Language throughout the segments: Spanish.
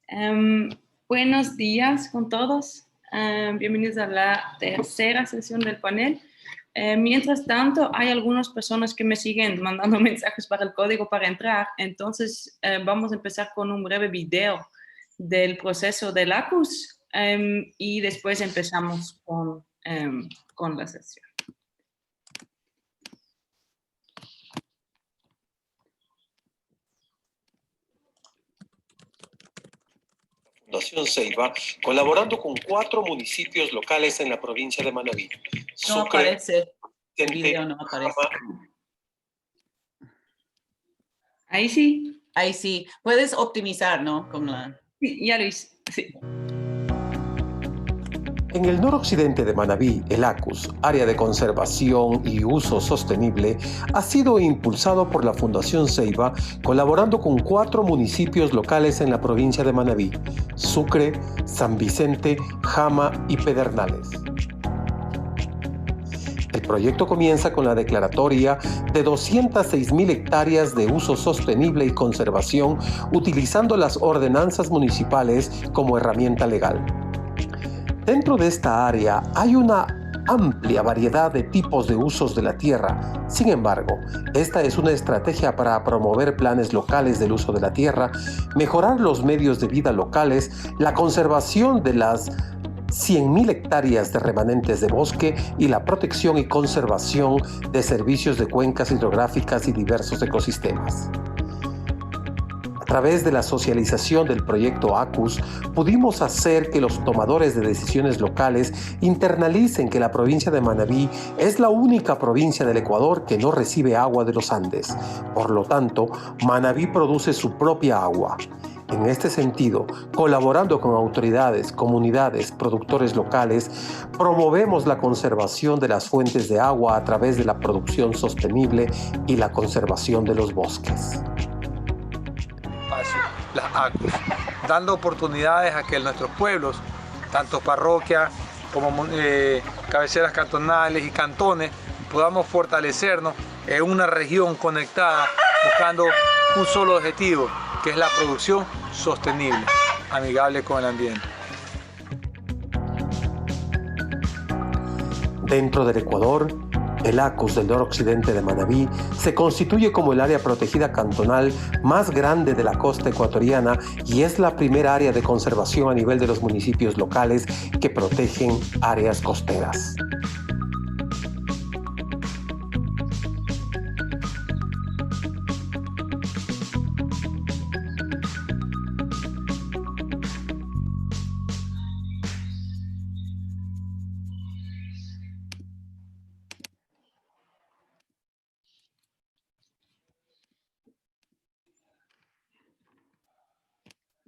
Em, Buenos días con todos. Bienvenidos a la tercera sesión del panel. Mientras tanto, hay algunas personas que me siguen mandando mensajes para el código para entrar. Entonces, vamos a empezar con un breve video del proceso del ACUS y después empezamos con la sesión. Fundación Ceiba, colaborando con 4 municipios locales en la provincia de Manabí. No aparece. El video no aparece. Ahí sí. Ahí sí. Puedes optimizar, ¿no? Con la... Sí, ya lo hice. Sí. En el noroccidente de Manabí, el ACUS, Área de Conservación y Uso Sostenible, ha sido impulsado por la Fundación Ceiba, colaborando con 4 municipios locales en la provincia de Manabí: Sucre, San Vicente, Jama y Pedernales. El proyecto comienza con la declaratoria de 206.000 hectáreas de uso sostenible y conservación, utilizando las ordenanzas municipales como herramienta legal. Dentro de esta área hay una amplia variedad de tipos de usos de la tierra. Sin embargo, esta es una estrategia para promover planes locales del uso de la tierra, mejorar los medios de vida locales, la conservación de las 100.000 hectáreas de remanentes de bosque y la protección y conservación de servicios de cuencas hidrográficas y diversos ecosistemas. A través de la socialización del proyecto ACUS, pudimos hacer que los tomadores de decisiones locales internalicen que la provincia de Manabí es la única provincia del Ecuador que no recibe agua de los Andes. Por lo tanto, Manabí produce su propia agua. En este sentido, colaborando con autoridades, comunidades, productores locales, promovemos la conservación de las fuentes de agua a través de la producción sostenible y la conservación de los bosques. Las ACUS, dando oportunidades a que nuestros pueblos, tanto parroquias como cabeceras cantonales y cantones, podamos fortalecernos en una región conectada buscando un solo objetivo, que es la producción sostenible, amigable con el ambiente. Dentro del Ecuador, el ACUS del noroccidente de Manabí se constituye como el área protegida cantonal más grande de la costa ecuatoriana y es la primera área de conservación a nivel de los municipios locales que protegen áreas costeras.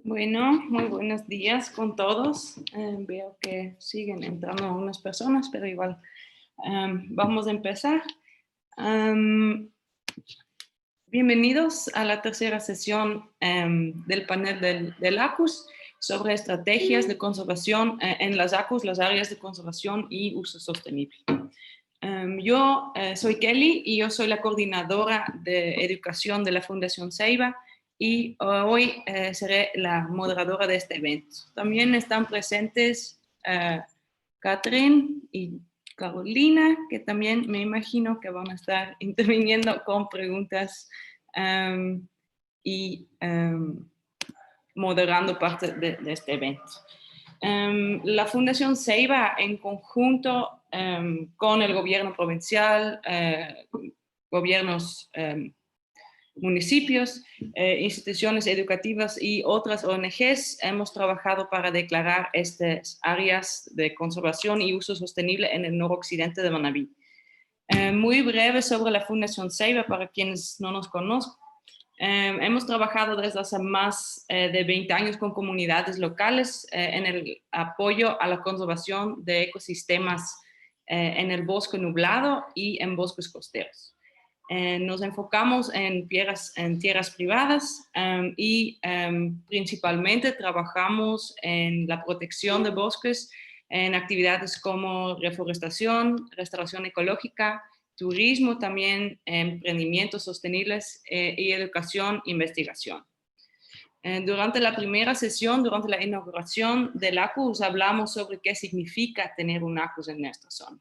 Bueno, muy buenos días con todos. Veo que siguen entrando algunas personas, pero igual vamos a empezar. Bienvenidos a la tercera sesión del panel del ACUS sobre estrategias de conservación en las ACUS, las áreas de conservación y uso sostenible. Yo soy Kelly y yo soy la coordinadora de educación de la Fundación Ceiba y hoy seré la moderadora de este evento. También están presentes Catherine y Carolina, que también me imagino que van a estar interviniendo con preguntas y moderando parte de este evento. La Fundación Ceiba, en conjunto con el gobierno provincial, gobiernos municipios, instituciones educativas y otras ONGs, hemos trabajado para declarar estas áreas de conservación y uso sostenible en el noroccidente de Manabí. Muy breve sobre la Fundación Ceiba para quienes no nos conozcan. Hemos trabajado desde hace más de 20 años con comunidades locales en el apoyo a la conservación de ecosistemas en el bosque nublado y en bosques costeros. Nos enfocamos en tierras privadas y principalmente trabajamos en la protección de bosques en actividades como reforestación, restauración ecológica, turismo también, emprendimientos sostenibles y educación, investigación. Durante la primera sesión, durante la inauguración del ACUS, hablamos sobre qué significa tener un ACUS en nuestra zona.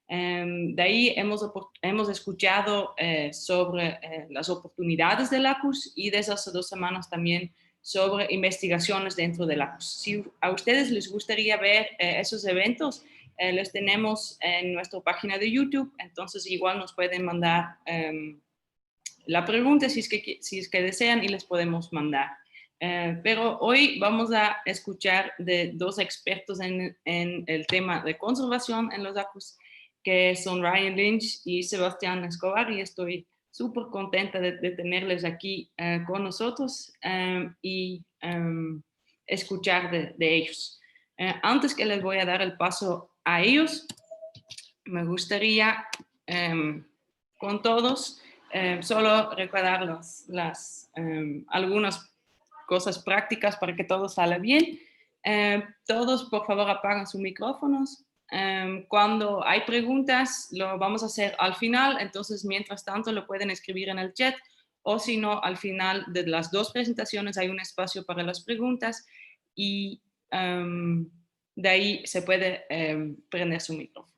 De ahí hemos escuchado sobre las oportunidades del ACUS y desde hace 2 semanas también sobre investigaciones dentro del ACUS. Si a ustedes les gustaría ver esos eventos, los tenemos en nuestra página de YouTube, entonces igual nos pueden mandar la pregunta si es que desean y les podemos mandar. Pero hoy vamos a escuchar de 2 expertos en el tema de conservación en los ACUS, que son Ryan Lynch y Sebastián Escobar, y estoy súper contenta de tenerles aquí con nosotros y escuchar de ellos. Antes que les voy a dar el paso a ellos, me gustaría con todos solo recordar algunas cosas prácticas para que todo salga bien. Todos, por favor, apaguen sus micrófonos. Cuando hay preguntas, lo vamos a hacer al final, entonces mientras tanto lo pueden escribir en el chat, o si no, al final de las 2 presentaciones hay un espacio para las preguntas y de ahí se puede prender su micrófono.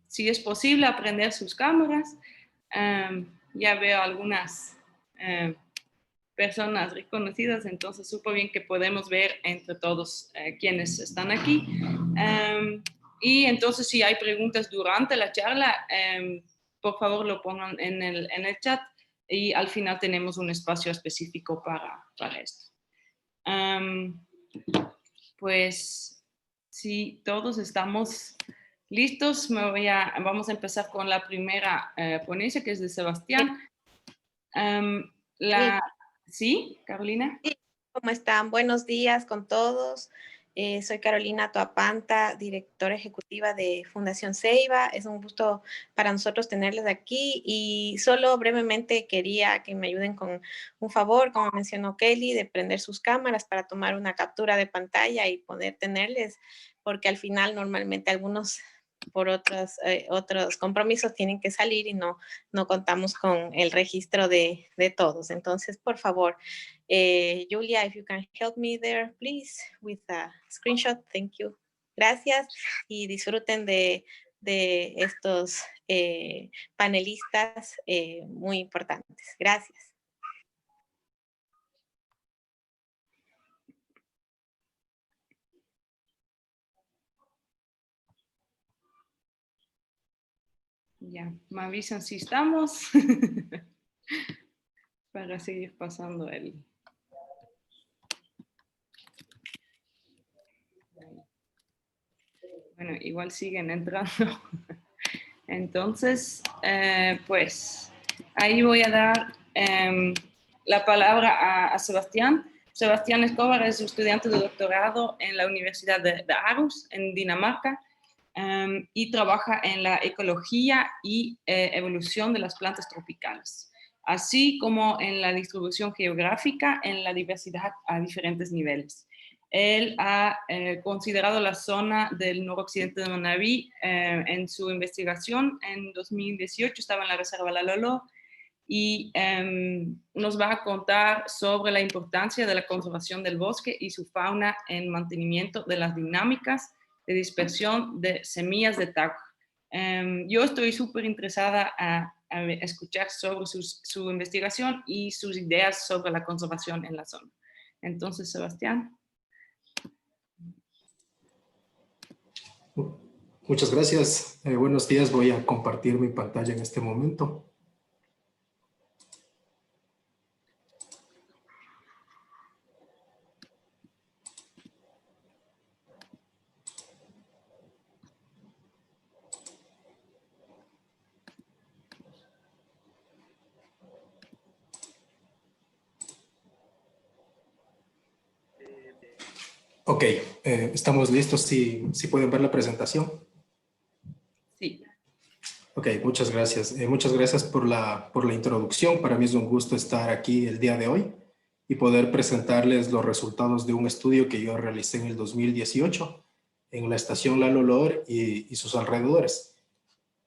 Si es posible, aprender sus cámaras. Ya veo algunas personas reconocidas, entonces súper bien que podemos ver entre todos quienes están aquí. Y entonces si hay preguntas durante la charla, por favor lo pongan en el chat y al final tenemos un espacio específico para esto. Pues si todos estamos listos, vamos a empezar con la primera ponencia, que es de Sebastián. ¿Sí, Carolina? Sí, ¿cómo están? Buenos días con todos. Soy Carolina Toapanta, directora ejecutiva de Fundación Ceiba. Es un gusto para nosotros tenerles aquí y solo brevemente quería que me ayuden con un favor, como mencionó Kelly, de prender sus cámaras para tomar una captura de pantalla y poder tenerles, porque al final normalmente algunos por otros compromisos tienen que salir y no contamos con el registro de todos. Entonces, por favor, Julia, if you can help me there, please, with a screenshot. Thank you. Gracias y disfruten de estos panelistas muy importantes. Gracias. Ya, me avisan si estamos para seguir pasando el... Bueno, igual siguen entrando. Entonces, pues ahí voy a dar la palabra a Sebastián. Sebastián Escobar es estudiante de doctorado en la Universidad de Aarhus, en Dinamarca. Y trabaja en la ecología y evolución de las plantas tropicales, así como en la distribución geográfica en la diversidad a diferentes niveles. Él ha considerado la zona del noroccidente de Manabí en su investigación. En 2018 estaba en la Reserva La Lolo y nos va a contar sobre la importancia de la conservación del bosque y su fauna en mantenimiento de las dinámicas de dispersión de semillas de tabaco. Yo estoy súper interesada a escuchar sobre su investigación y sus ideas sobre la conservación en la zona. Entonces, Sebastián. Muchas gracias. Buenos días. Voy a compartir mi pantalla en este momento. Ok, ¿estamos listos? ¿Sí pueden ver la presentación? Sí. Ok, muchas gracias. Muchas gracias por la introducción. Para mí es un gusto estar aquí el día de hoy y poder presentarles los resultados de un estudio que yo realicé en el 2018 en la estación La Lolor y sus alrededores.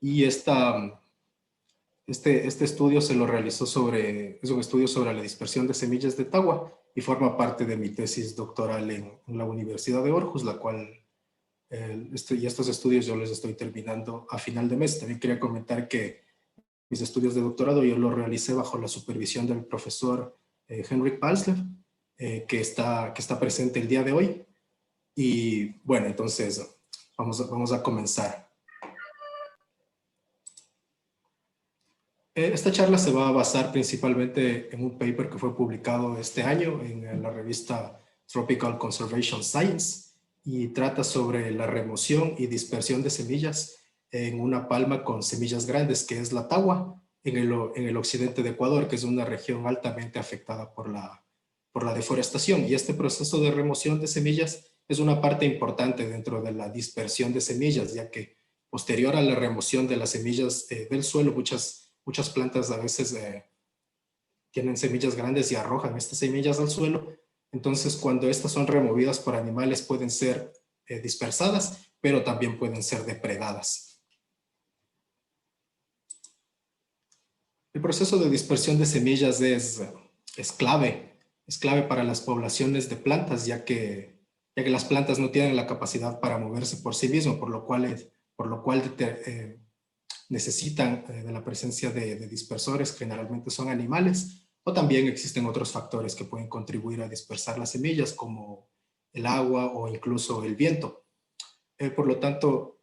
Y esta Este estudio se lo realizó es un estudio sobre la dispersión de semillas de tagua y forma parte de mi tesis doctoral en la Universidad de Aarhus, la cual y estos estudios yo les estoy terminando a final de mes. También quería comentar que mis estudios de doctorado yo los realicé bajo la supervisión del profesor Henrik Palsler, que está presente el día de hoy. Y bueno, entonces vamos a comenzar. Esta charla se va a basar principalmente en un paper que fue publicado este año en la revista Tropical Conservation Science y trata sobre la remoción y dispersión de semillas en una palma con semillas grandes, que es la tagua, en el occidente de Ecuador, que es una región altamente afectada por la deforestación. Y este proceso de remoción de semillas es una parte importante dentro de la dispersión de semillas, ya que posterior a la remoción de las semillas del suelo, muchas plantas a veces tienen semillas grandes y arrojan estas semillas al suelo. Entonces, cuando estas son removidas por animales, pueden ser dispersadas, pero también pueden ser depredadas. El proceso de dispersión de semillas es clave para las poblaciones de plantas, ya que las plantas no tienen la capacidad para moverse por sí mismas, por lo cual necesitan de la presencia de dispersores, generalmente son animales, o también existen otros factores que pueden contribuir a dispersar las semillas, como el agua o incluso el viento. Por lo tanto,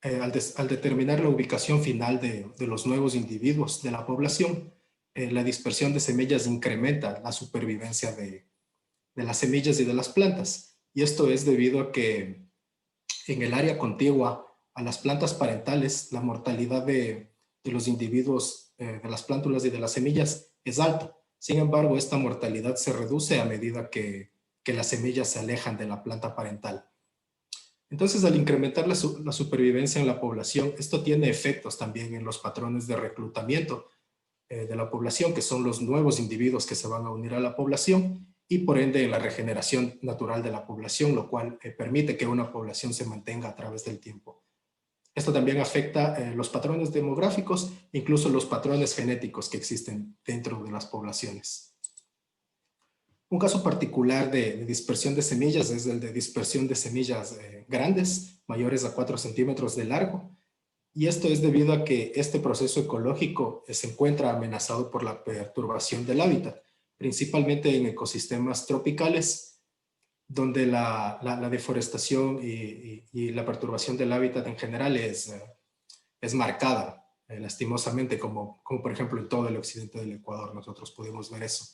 al determinar la ubicación final de los nuevos individuos de la población, la dispersión de semillas incrementa la supervivencia de las semillas y de las plantas. Y esto es debido a que en el área contigua a las plantas parentales, la mortalidad de los individuos de las plántulas y de las semillas es alta. Sin embargo, esta mortalidad se reduce a medida que las semillas se alejan de la planta parental. Entonces, al incrementar la supervivencia en la población, esto tiene efectos también en los patrones de reclutamiento de la población, que son los nuevos individuos que se van a unir a la población, y por ende en la regeneración natural de la población, lo cual permite que una población se mantenga a través del tiempo. Esto también afecta los patrones demográficos, incluso los patrones genéticos que existen dentro de las poblaciones. Un caso particular de dispersión de semillas es el de dispersión de semillas grandes, mayores a 4 centímetros de largo. Y esto es debido a que este proceso ecológico se encuentra amenazado por la perturbación del hábitat, principalmente en ecosistemas tropicales, donde la deforestación y la perturbación del hábitat en general es marcada, lastimosamente, como por ejemplo en todo el occidente del Ecuador nosotros pudimos ver eso.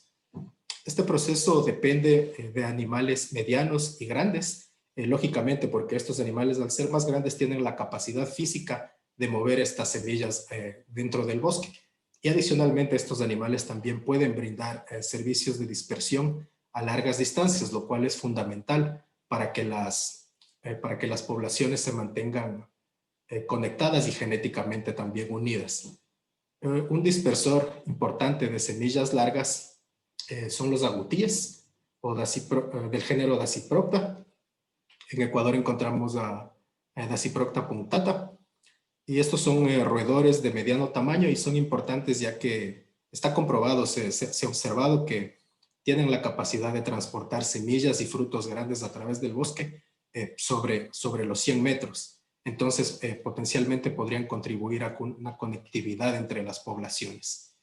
Este proceso depende de animales medianos y grandes, lógicamente porque estos animales, al ser más grandes, tienen la capacidad física de mover estas semillas dentro del bosque. Y adicionalmente estos animales también pueden brindar servicios de dispersión a largas distancias, lo cual es fundamental para que las poblaciones se mantengan conectadas y genéticamente también unidas. Un dispersor importante de semillas largas son los agutíes del género Dasyprocta. En Ecuador encontramos a Dasyprocta punctata. Y estos son roedores de mediano tamaño y son importantes ya que está comprobado, se ha observado que tienen la capacidad de transportar semillas y frutos grandes a través del bosque sobre los 100 metros. Entonces, potencialmente podrían contribuir a una conectividad entre las poblaciones.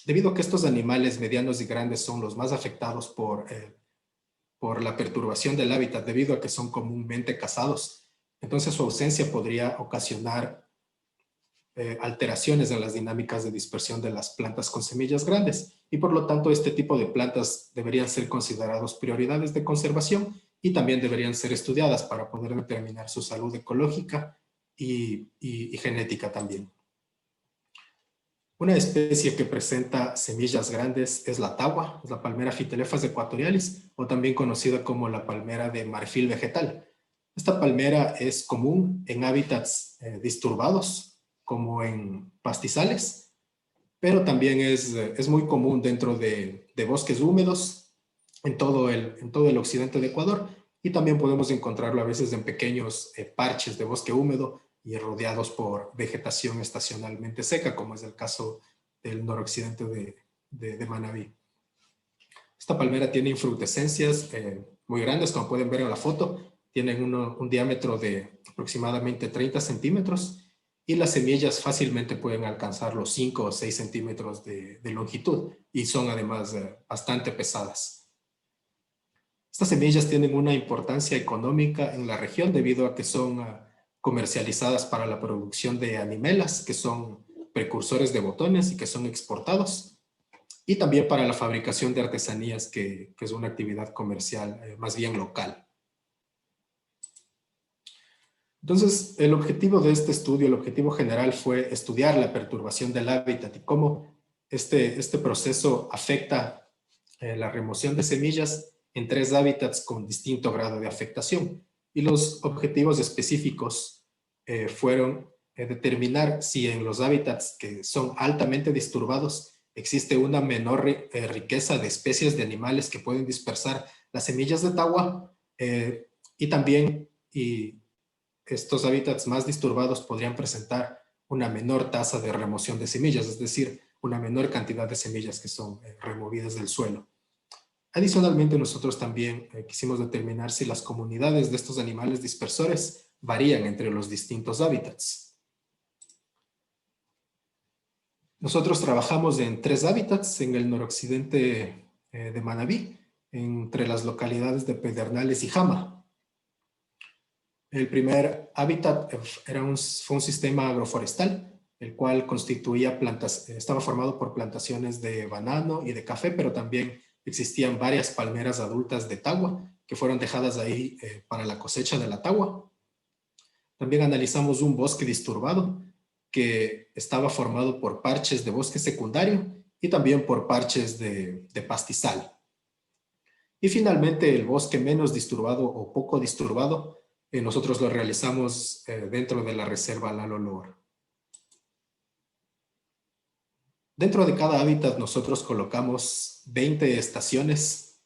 Debido a que estos animales medianos y grandes son los más afectados por la perturbación del hábitat, debido a que son comúnmente cazados, entonces su ausencia podría ocasionar alteraciones en las dinámicas de dispersión de las plantas con semillas grandes y por lo tanto este tipo de plantas deberían ser considerados prioridades de conservación y también deberían ser estudiadas para poder determinar su salud ecológica y genética también. Una especie que presenta semillas grandes es la tagua, la palmera Phytelephas equatorialis, o también conocida como la palmera de marfil vegetal. Esta palmera es común en hábitats disturbados, como en pastizales, pero también es muy común dentro de bosques húmedos en todo el occidente de Ecuador, y también podemos encontrarlo a veces en pequeños parches de bosque húmedo y rodeados por vegetación estacionalmente seca, como es el caso del noroccidente de Manabí. Esta palmera tiene infrutescencias muy grandes, como pueden ver en la foto. Tienen un diámetro de aproximadamente 30 centímetros y las semillas fácilmente pueden alcanzar los 5 o 6 centímetros de longitud y son además bastante pesadas. Estas semillas tienen una importancia económica en la región debido a que son comercializadas para la producción de animelas, que son precursores de botones y que son exportados, y también para la fabricación de artesanías, que es una actividad comercial más bien local. Entonces, el objetivo de este estudio, el objetivo general fue estudiar la perturbación del hábitat y cómo este proceso afecta la remoción de semillas en 3 hábitats con distinto grado de afectación. Y los objetivos específicos fueron determinar si en los hábitats que son altamente disturbados existe una menor riqueza de especies de animales que pueden dispersar las semillas de tagua y también estos hábitats más disturbados podrían presentar una menor tasa de remoción de semillas, es decir, una menor cantidad de semillas que son removidas del suelo. Adicionalmente, nosotros también quisimos determinar si las comunidades de estos animales dispersores varían entre los distintos hábitats. Nosotros trabajamos en 3 hábitats en el noroccidente de Manabí, entre las localidades de Pedernales y Jama. El primer hábitat fue un sistema agroforestal, el cual constituía estaba formado por plantaciones de banano y de café, pero también existían varias palmeras adultas de tagua que fueron dejadas ahí para la cosecha de la tagua. También analizamos un bosque disturbado que estaba formado por parches de bosque secundario y también por parches de pastizal. Y finalmente el bosque menos disturbado o poco disturbado, nosotros lo realizamos dentro de la reserva Lalo Loor. Dentro de cada hábitat nosotros colocamos 20 estaciones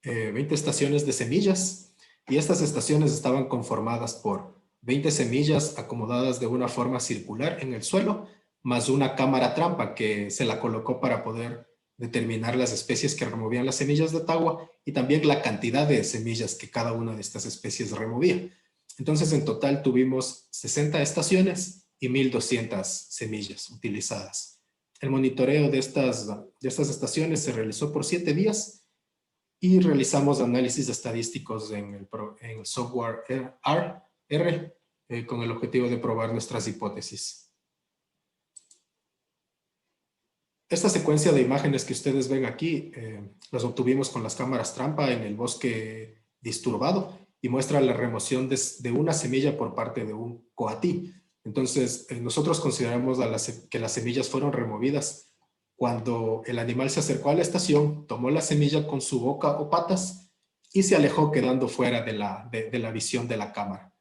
de semillas, y estas estaciones estaban conformadas por 20 semillas acomodadas de una forma circular en el suelo, más una cámara trampa que se la colocó para poder determinar las especies que removían las semillas de tagua y también la cantidad de semillas que cada una de estas especies removía. Entonces, en total tuvimos 60 estaciones y 1,200 semillas utilizadas. El monitoreo de estas estaciones se realizó por 7 días y realizamos análisis estadísticos en el software R con el objetivo de probar nuestras hipótesis. Esta secuencia de imágenes que ustedes ven aquí las obtuvimos con las cámaras trampa en el bosque disturbado y muestra la remoción de una semilla por parte de un coatí. Entonces, nosotros consideramos que las semillas fueron removidas cuando el animal se acercó a la estación, tomó la semilla con su boca o patas y se alejó quedando fuera de la visión de la cámara.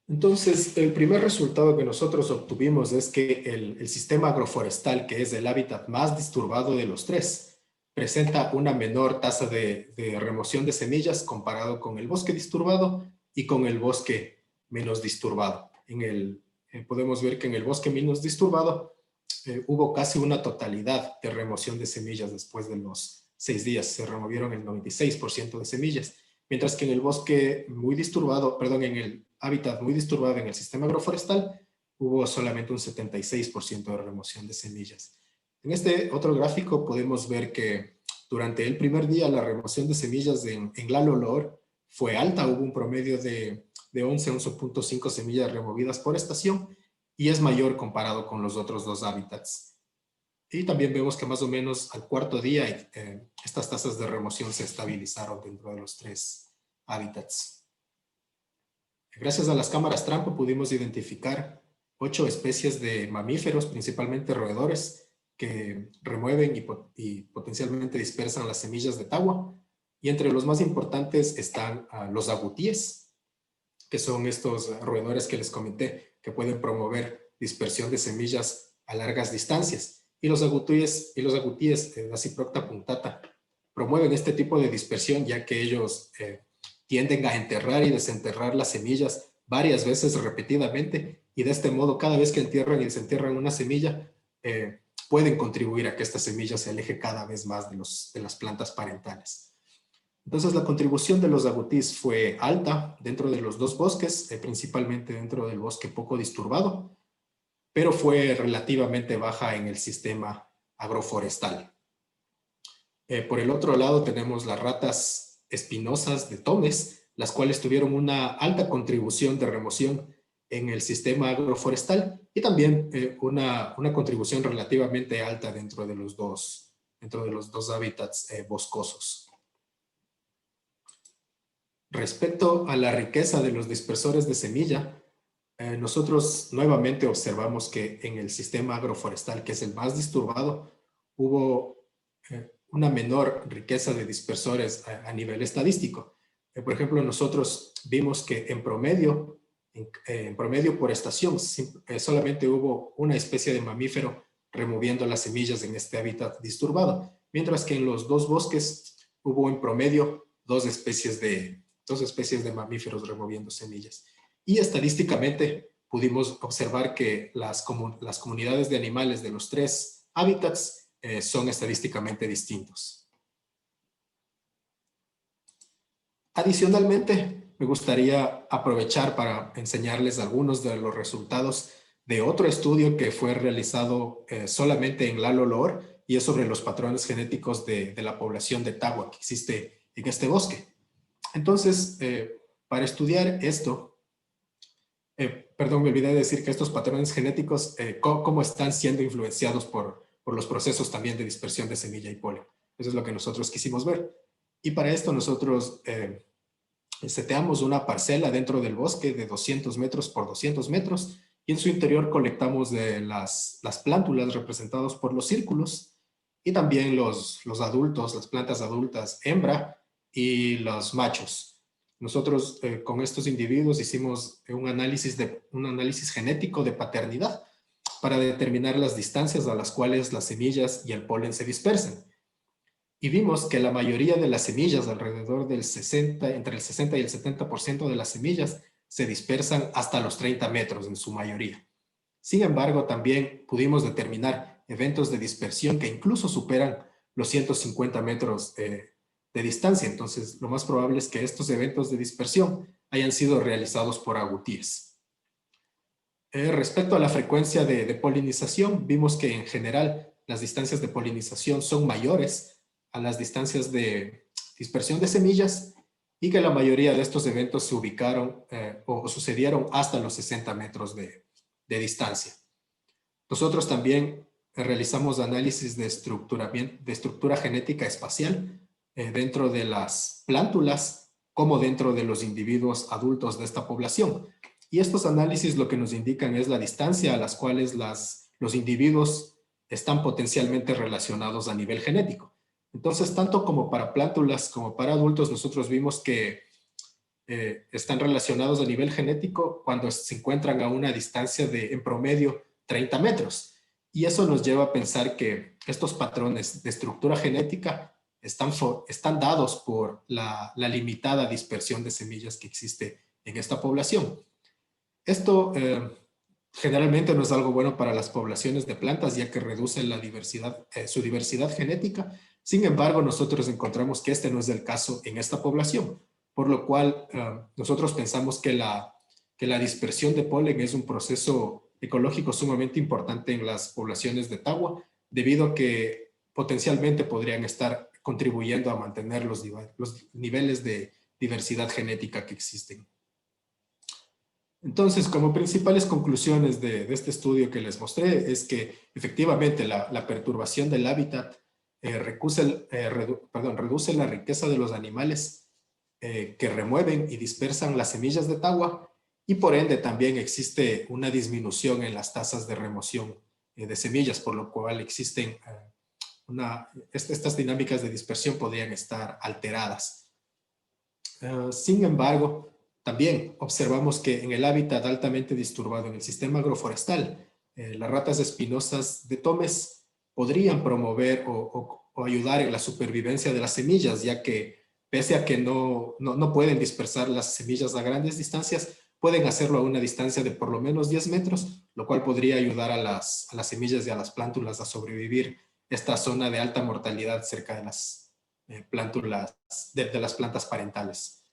Entonces, el primer resultado que nosotros obtuvimos es que el sistema agroforestal, que es el hábitat más disturbado de los 3, presenta una menor tasa de remoción de semillas comparado con el bosque disturbado y con el bosque menos disturbado. Podemos ver que en el bosque menos disturbado hubo casi una totalidad de remoción de semillas después de los 6 días. Se removieron el 96% de semillas, mientras que en el bosque muy disturbado, perdón, en el hábitat muy disturbado en el sistema agroforestal, hubo solamente un 76% de remoción de semillas. En este otro gráfico podemos ver que durante el primer día la remoción de semillas en Lalo Loor fue alta, hubo un promedio de 11.5 semillas removidas por estación y es mayor comparado con los otros 2 hábitats. Y también vemos que más o menos al 4.º día estas tasas de remoción se estabilizaron dentro de los 3 hábitats. Gracias a las cámaras trampa pudimos identificar 8 especies de mamíferos, principalmente roedores, que remueven y potencialmente dispersan las semillas de tagua. Y entre los más importantes están los agutíes, que son estos roedores que les comenté, que pueden promover dispersión de semillas a largas distancias. Y los agutíes, Dasyprocta punctata, promueven este tipo de dispersión, ya que ellos tienden a enterrar y desenterrar las semillas varias veces repetidamente, y de este modo cada vez que entierran y desentierran una semilla, pueden contribuir a que esta semilla se aleje cada vez más de las plantas parentales. Entonces la contribución de los agutís fue alta dentro de los dos bosques, principalmente dentro del bosque poco disturbado, pero fue relativamente baja en el sistema agroforestal. Por el otro lado tenemos las ratas espinosas de Tomes, las cuales tuvieron una alta contribución de remoción en el sistema agroforestal y también una contribución relativamente alta dentro de los dos hábitats boscosos. Respecto a la riqueza de los dispersores de semilla, nosotros nuevamente observamos que en el sistema agroforestal, que es el más disturbado, hubo una menor riqueza de dispersores a nivel estadístico. Por ejemplo, nosotros vimos que en promedio por estación, solamente hubo una especie de mamífero removiendo las semillas en este hábitat disturbado, mientras que en los dos bosques hubo en promedio dos especies de mamíferos removiendo semillas. Y estadísticamente pudimos observar que las comunidades de animales de los tres hábitats son estadísticamente distintos. Adicionalmente, me gustaría aprovechar para enseñarles algunos de los resultados de otro estudio que fue realizado solamente en Lalo Loor, y es sobre los patrones genéticos de la población de tagua que existe en este bosque. Entonces, para estudiar esto, me olvidé de decir que estos patrones genéticos, cómo están siendo influenciados por los procesos también de dispersión de semilla y polen. Eso es lo que nosotros quisimos ver. Y para esto nosotros seteamos una parcela dentro del bosque de 200 metros por 200 metros y en su interior colectamos de las plántulas representadas por los círculos y también los adultos, las plantas adultas hembra y los machos. Nosotros con estos individuos hicimos un análisis genético de paternidad para determinar las distancias a las cuales las semillas y el polen se dispersan. Y vimos que la mayoría de las semillas, alrededor del entre el 60 y el 70% de las semillas, se dispersan hasta los 30 metros en su mayoría. Sin embargo, también pudimos determinar eventos de dispersión que incluso superan los 150 metros de distancia. Entonces, lo más probable es que estos eventos de dispersión hayan sido realizados por agutíes. Respecto a la frecuencia de polinización, vimos que en general las distancias de polinización son mayores a las distancias de dispersión de semillas y que la mayoría de estos eventos se ubicaron o sucedieron hasta los 60 metros de distancia. Nosotros también realizamos análisis de estructura genética espacial dentro de las plántulas como dentro de los individuos adultos de esta población. Y estos análisis lo que nos indican es la distancia a las cuales los individuos están potencialmente relacionados a nivel genético. Entonces, tanto como para plántulas como para adultos, nosotros vimos que están relacionados a nivel genético cuando se encuentran a una distancia de, en promedio, 30 metros. Y eso nos lleva a pensar que estos patrones de estructura genética están dados por la limitada dispersión de semillas que existe en esta población. Esto generalmente no es algo bueno para las poblaciones de plantas, ya que reduce su diversidad genética. Sin embargo, nosotros encontramos que este no es el caso en esta población, por lo cual nosotros pensamos que la dispersión de polen es un proceso ecológico sumamente importante en las poblaciones de tagua, debido a que potencialmente podrían estar contribuyendo a mantener los niveles de diversidad genética que existen. Entonces, como principales conclusiones de este estudio que les mostré, es que efectivamente la perturbación del hábitat reduce la riqueza de los animales que remueven y dispersan las semillas de tagua, y por ende también existe una disminución en las tasas de remoción de semillas, por lo cual existen estas dinámicas de dispersión podrían estar alteradas. Sin embargo, también observamos que en el hábitat altamente disturbado en el sistema agroforestal, las ratas espinosas de Tomes podrían promover o ayudar en la supervivencia de las semillas, ya que pese a que no pueden dispersar las semillas a grandes distancias, pueden hacerlo a una distancia de por lo menos 10 metros, lo cual podría ayudar a las semillas y a las plántulas a sobrevivir esta zona de alta mortalidad cerca de las plántulas, de las plantas parentales.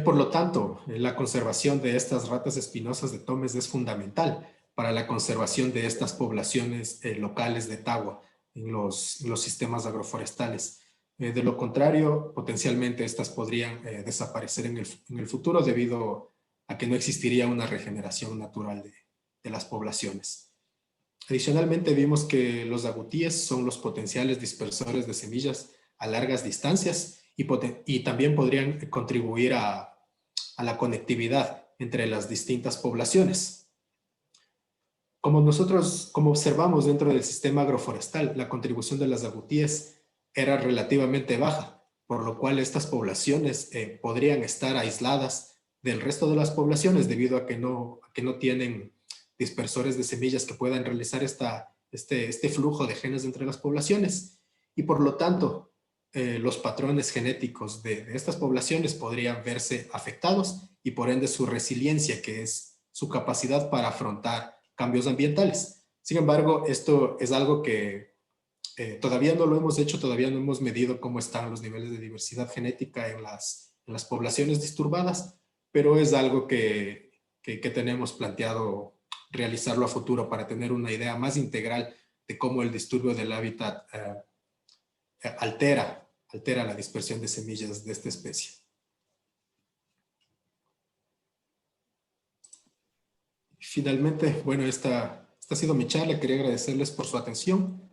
Por lo tanto, la conservación de estas ratas espinosas de tomes es fundamental para la conservación de estas poblaciones locales de tagua en los sistemas agroforestales. De lo contrario, potencialmente estas podrían desaparecer en el futuro debido a que no existiría una regeneración natural de las poblaciones. Adicionalmente, vimos que los agutíes son los potenciales dispersores de semillas a largas distancias y también podrían contribuir a la conectividad entre las distintas poblaciones. Como observamos dentro del sistema agroforestal, la contribución de las agutíes era relativamente baja, por lo cual estas poblaciones podrían estar aisladas del resto de las poblaciones debido a que no tienen dispersores de semillas que puedan realizar este flujo de genes entre las poblaciones. Y por lo tanto, los patrones genéticos de estas poblaciones podrían verse afectados y por ende su resiliencia, que es su capacidad para afrontar cambios ambientales. Sin embargo, esto es algo que todavía no lo hemos hecho, todavía no hemos medido cómo están los niveles de diversidad genética en las poblaciones disturbadas, pero es algo que tenemos planteado realizarlo a futuro para tener una idea más integral de cómo el disturbio del hábitat altera la dispersión de semillas de esta especie. Finalmente, bueno, esta ha sido mi charla. Quería agradecerles por su atención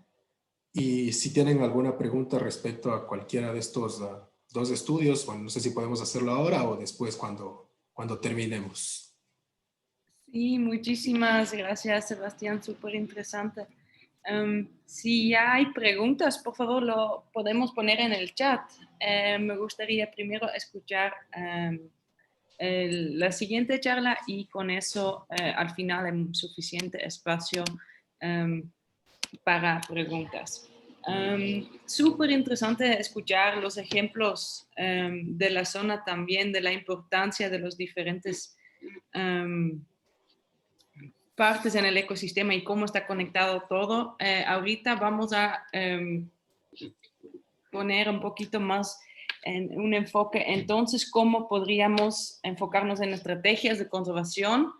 y si tienen alguna pregunta respecto a cualquiera de estos dos estudios, bueno, no sé si podemos hacerlo ahora o después cuando terminemos. Sí, muchísimas gracias, Sebastián, súper interesante. Si ya hay preguntas, por favor, lo podemos poner en el chat. Me gustaría primero escuchar la siguiente charla y con eso al final hay suficiente espacio para preguntas. Súper interesante escuchar los ejemplos de la zona también, de la importancia de los diferentes partes en el ecosistema y cómo está conectado todo. Ahorita vamos a poner un poquito más en un enfoque, entonces, cómo podríamos enfocarnos en estrategias de conservación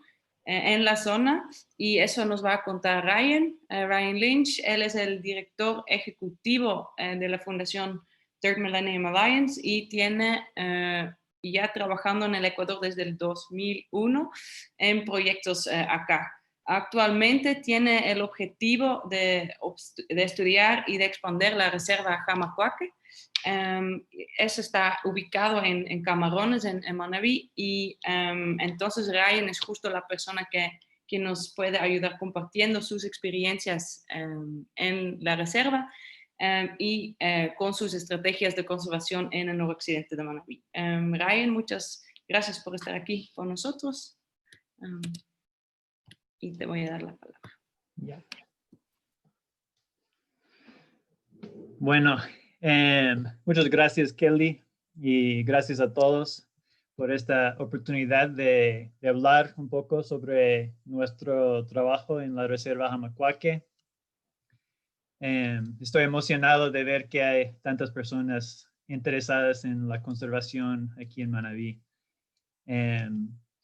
en la zona, y eso nos va a contar Ryan Lynch. Él es el director ejecutivo de la Fundación Third Millennium Alliance y tiene ya trabajando en el Ecuador desde el 2001 en proyectos acá. Actualmente tiene el objetivo de estudiar y de expandir la reserva Jamacuaque. Eso está ubicado en Camarones, en Manabí, y entonces Ryan es justo la persona que nos puede ayudar compartiendo sus experiencias en la reserva y con sus estrategias de conservación en el noroccidente de Manabí. Ryan, muchas gracias por estar aquí con nosotros. Y te voy a dar la palabra. Ya. Bueno, muchas gracias, Kelly, y gracias a todos por esta oportunidad de hablar un poco sobre nuestro trabajo en la Reserva Jamacuaque. Estoy emocionado de ver que hay tantas personas interesadas en la conservación aquí en Manabí.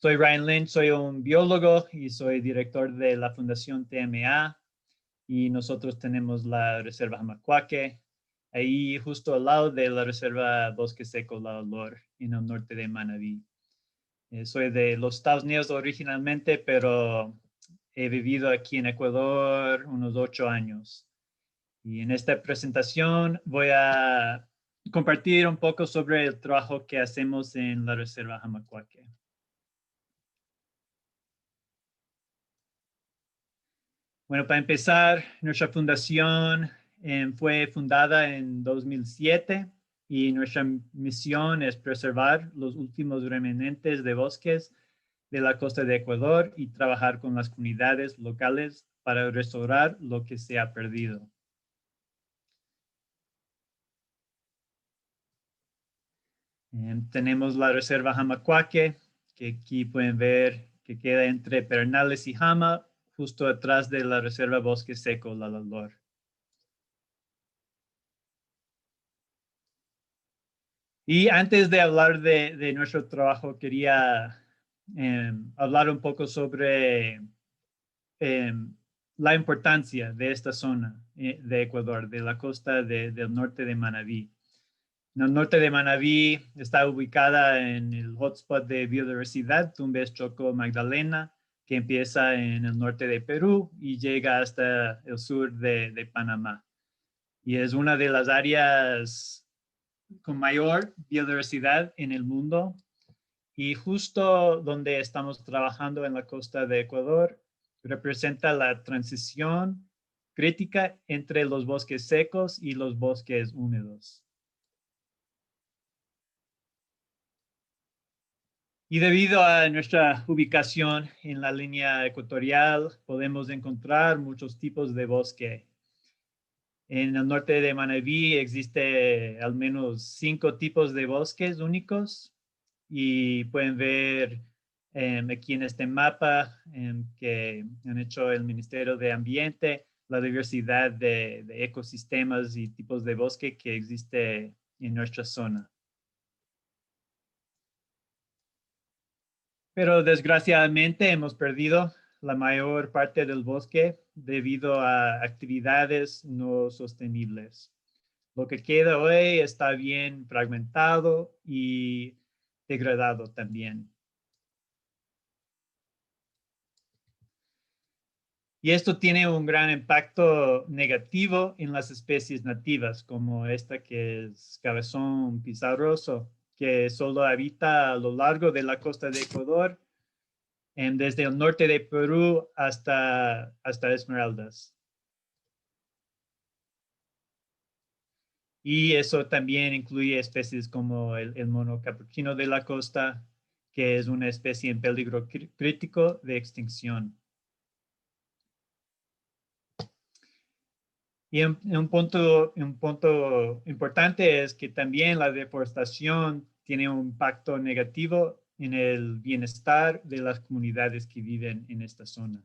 Soy Ryan Lynch, soy un biólogo y soy director de la Fundación TMA, y nosotros tenemos la Reserva Jamacuaque, ahí justo al lado de la Reserva Bosque Seco La Olor, en el norte de Manabí. Soy de los Estados Unidos originalmente, pero he vivido aquí en Ecuador unos 8 años. Y en esta presentación voy a compartir un poco sobre el trabajo que hacemos en la Reserva Jamacuaque. Bueno, para empezar, nuestra fundación fue fundada en 2007 y nuestra misión es preservar los últimos remanentes de bosques de la costa de Ecuador y trabajar con las comunidades locales para restaurar lo que se ha perdido. Tenemos la Reserva Jamacuaque, que aquí pueden ver que queda entre Pedernales y Jama, justo atrás de la Reserva Bosque Seco La Lalor. Y antes de hablar de nuestro trabajo, quería hablar un poco sobre la importancia de esta zona de Ecuador, de la costa del norte de Manabí. En el norte de Manabí está ubicada en el hotspot de biodiversidad, Tumbes Chocó Magdalena, que empieza en el norte de Perú y llega hasta el sur de Panamá. Y es una de las áreas con mayor biodiversidad en el mundo. Y justo donde estamos trabajando en la costa de Ecuador, representa la transición crítica entre los bosques secos y los bosques húmedos. Y debido a nuestra ubicación en la línea ecuatorial, podemos encontrar muchos tipos de bosque. En el norte de Manabí existe al menos 5 tipos de bosques únicos y pueden ver aquí en este mapa que han hecho el Ministerio de Ambiente, la diversidad de ecosistemas y tipos de bosque que existe en nuestra zona. Pero desgraciadamente hemos perdido la mayor parte del bosque debido a actividades no sostenibles. Lo que queda hoy está bien fragmentado y degradado también. Y esto tiene un gran impacto negativo en las especies nativas, como esta que es cabezón pizarroso, que solo habita a lo largo de la costa de Ecuador, desde el norte de Perú hasta Esmeraldas. Y eso también incluye especies como el mono capuchino de la costa, que es una especie en peligro crítico de extinción. Y un punto importante es que también la deforestación tiene un impacto negativo en el bienestar de las comunidades que viven en esta zona.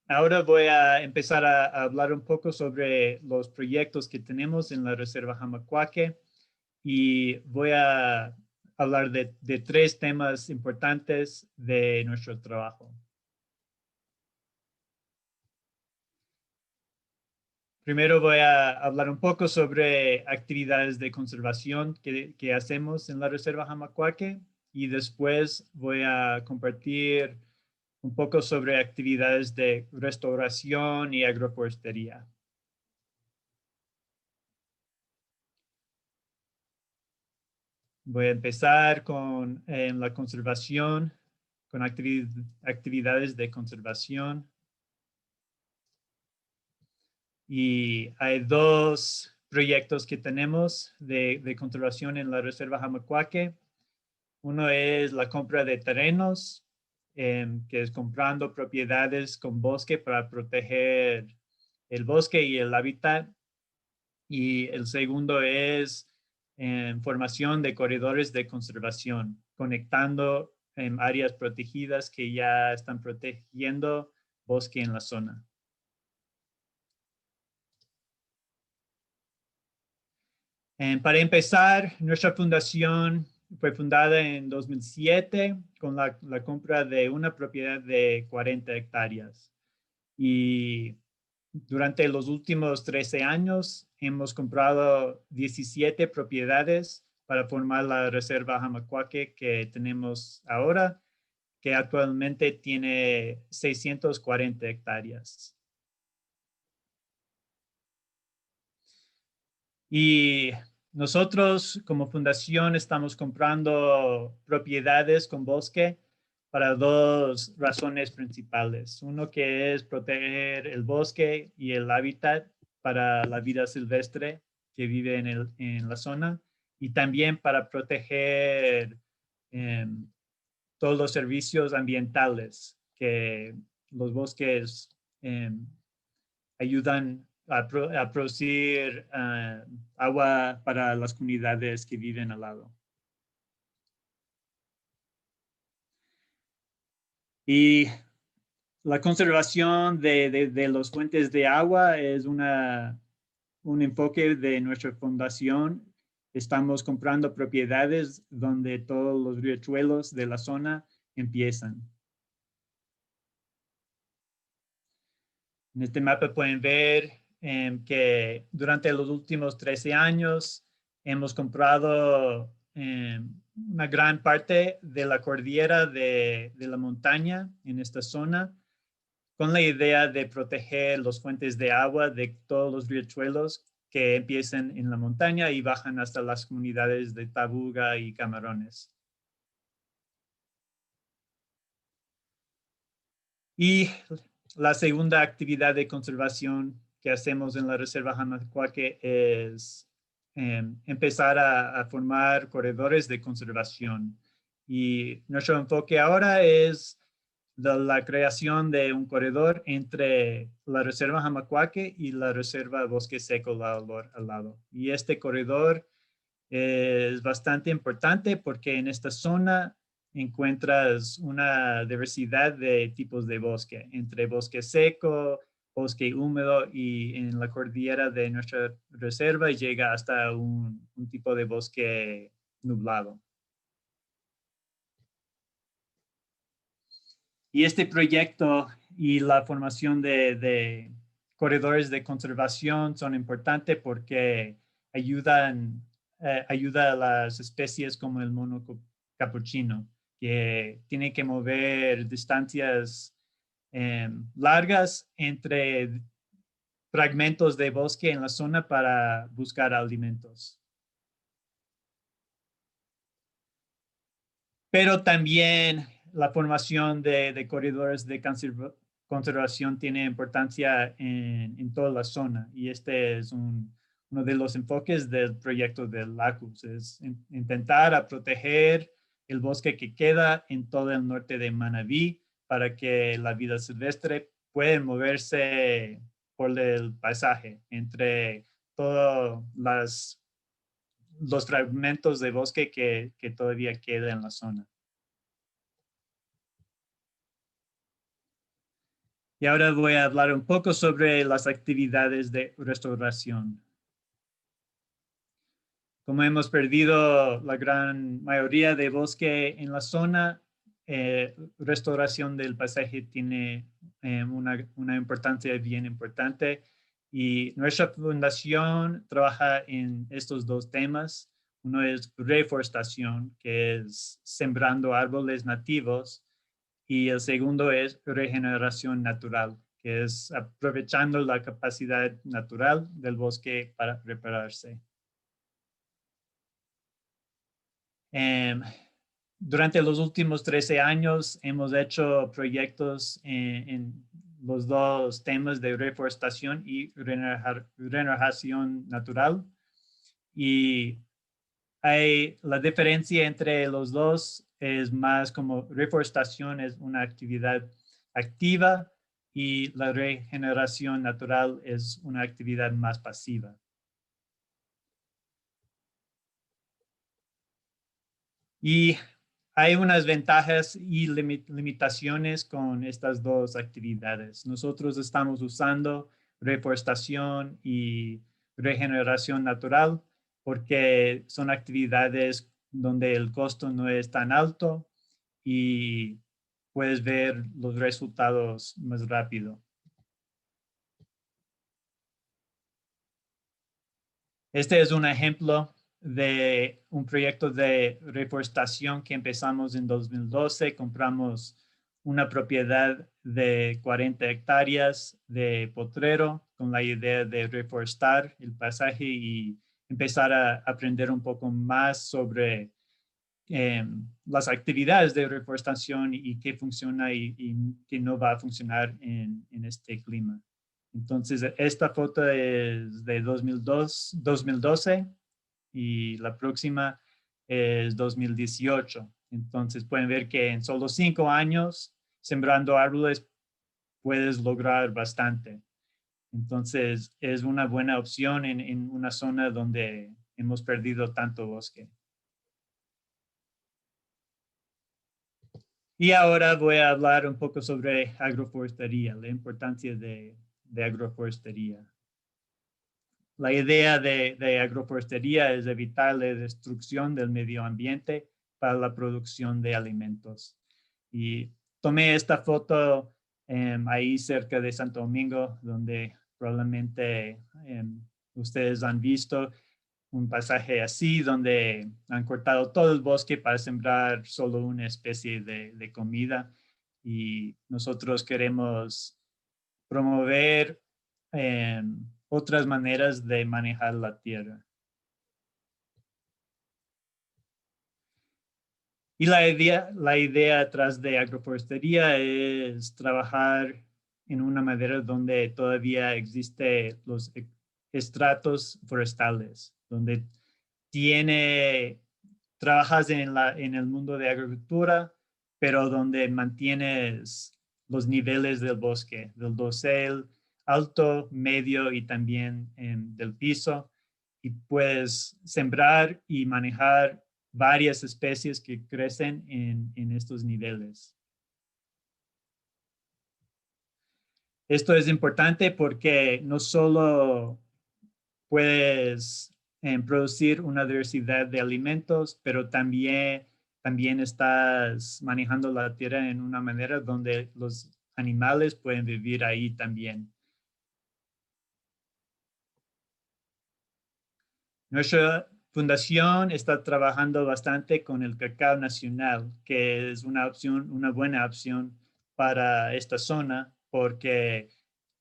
Ahora voy a empezar a hablar un poco sobre los proyectos que tenemos en la Reserva Jamacuaque y voy a hablar de 3 temas importantes de nuestro trabajo. Primero voy a hablar un poco sobre actividades de conservación que hacemos en la Reserva Jamacuaque y después voy a compartir un poco sobre actividades de restauración y agroforestería. Voy a empezar con la conservación, con actividades de conservación. Y hay 2 proyectos que tenemos de conservación en la Reserva Jamacuaque. Uno es la compra de terrenos, que es comprando propiedades con bosque para proteger el bosque y el hábitat. Y el segundo es formación de corredores de conservación, conectando áreas protegidas que ya están protegiendo bosque en la zona. Para empezar, nuestra fundación fue fundada en 2007 con la compra de una propiedad de 40 hectáreas. Y durante los últimos 13 años hemos comprado 17 propiedades para formar la Reserva Jamacuaque que tenemos ahora, que actualmente tiene 640 hectáreas. Y nosotros como fundación estamos comprando propiedades con bosque para 2 razones principales. Uno que es proteger el bosque y el hábitat para la vida silvestre que vive en la zona y también para proteger todos los servicios ambientales que los bosques ayudan a producir agua para las comunidades que viven al lado. Y la conservación de los fuentes de agua es un enfoque de nuestra fundación. Estamos comprando propiedades donde todos los riachuelos de la zona empiezan. En este mapa pueden ver que durante los últimos 13 años hemos comprado una gran parte de la cordillera de la montaña en esta zona, con la idea de proteger las fuentes de agua de todos los riachuelos que empiezan en la montaña y bajan hasta las comunidades de Tabuga y Camarones. Y la segunda actividad de conservación que hacemos en la Reserva Jamacuaque es empezar a formar corredores de conservación. Y nuestro enfoque ahora es de la creación de un corredor entre la Reserva Jamacuaque y la Reserva Bosque Seco al lado. Y este corredor es bastante importante porque en esta zona encuentras una diversidad de tipos de bosque, entre bosque seco, bosque húmedo, y en la cordillera de nuestra reserva llega hasta un tipo de bosque nublado. Y este proyecto y la formación de corredores de conservación son importantes porque ayuda a las especies como el mono capuchino, que tiene que mover distancias largas entre fragmentos de bosque en la zona para buscar alimentos. Pero también la formación de corredores de conservación tiene importancia en toda la zona, y este es uno de los enfoques del proyecto del LACUS, es intentar proteger el bosque que queda en todo el norte de Manabí para que la vida silvestre pueda moverse por el paisaje entre todos los fragmentos de bosque que todavía queda en la zona. Y ahora voy a hablar un poco sobre las actividades de restauración. Como hemos perdido la gran mayoría de bosque en la zona, restauración del paisaje tiene una importancia bien importante, y nuestra fundación trabaja en estos dos temas. Uno es reforestación, que es sembrando árboles nativos, y el segundo es regeneración natural, que es aprovechando la capacidad natural del bosque para repararse. Durante los últimos 13 años hemos hecho proyectos en los dos temas de reforestación y regeneración natural. Y la diferencia entre los dos es más como reforestación es una actividad activa y la regeneración natural es una actividad más pasiva. Y hay unas ventajas y limitaciones con estas dos actividades. Nosotros estamos usando reforestación y regeneración natural porque son actividades donde el costo no es tan alto y puedes ver los resultados más rápido. Este es un ejemplo de un proyecto de reforestación que empezamos en 2012. Compramos una propiedad de 40 hectáreas de potrero con la idea de reforestar el paisaje y empezar a aprender un poco más sobre las actividades de reforestación y qué funciona y qué no va a funcionar en este clima. Entonces, esta foto es de 2012 y la próxima es 2018. Entonces, pueden ver que en solo 5 años, sembrando árboles, puedes lograr bastante. Entonces, es una buena opción en una zona donde hemos perdido tanto bosque. Y ahora voy a hablar un poco sobre agroforestería, la importancia de agroforestería. La idea de agroforestería es evitar la destrucción del medio ambiente para la producción de alimentos. Y tomé esta foto ahí cerca de Santo Domingo, donde probablemente ustedes han visto un pasaje así, donde han cortado todo el bosque para sembrar solo una especie de comida. Y nosotros queremos promover otras maneras de manejar la tierra. Y la idea atrás de agroforestería es trabajar en una manera donde todavía existen los estratos forestales, donde trabajas en el mundo de agricultura, pero donde mantienes los niveles del bosque, del dosel alto, medio y también del piso, y puedes sembrar y manejar varias especies que crecen en estos niveles. Esto es importante porque no solo puedes producir una diversidad de alimentos, pero también estás manejando la tierra en una manera donde los animales pueden vivir ahí también. Nuestra fundación está trabajando bastante con el cacao nacional, que es una buena opción para esta zona, porque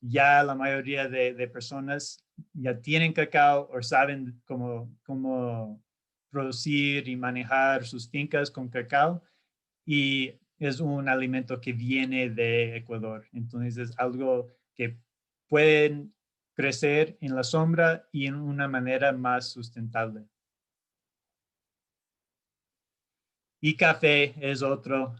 ya la mayoría de personas ya tienen cacao o saben cómo producir y manejar sus fincas con cacao, y es un alimento que viene de Ecuador. Entonces es algo que pueden crecer en la sombra y en una manera más sustentable. Y café es otro.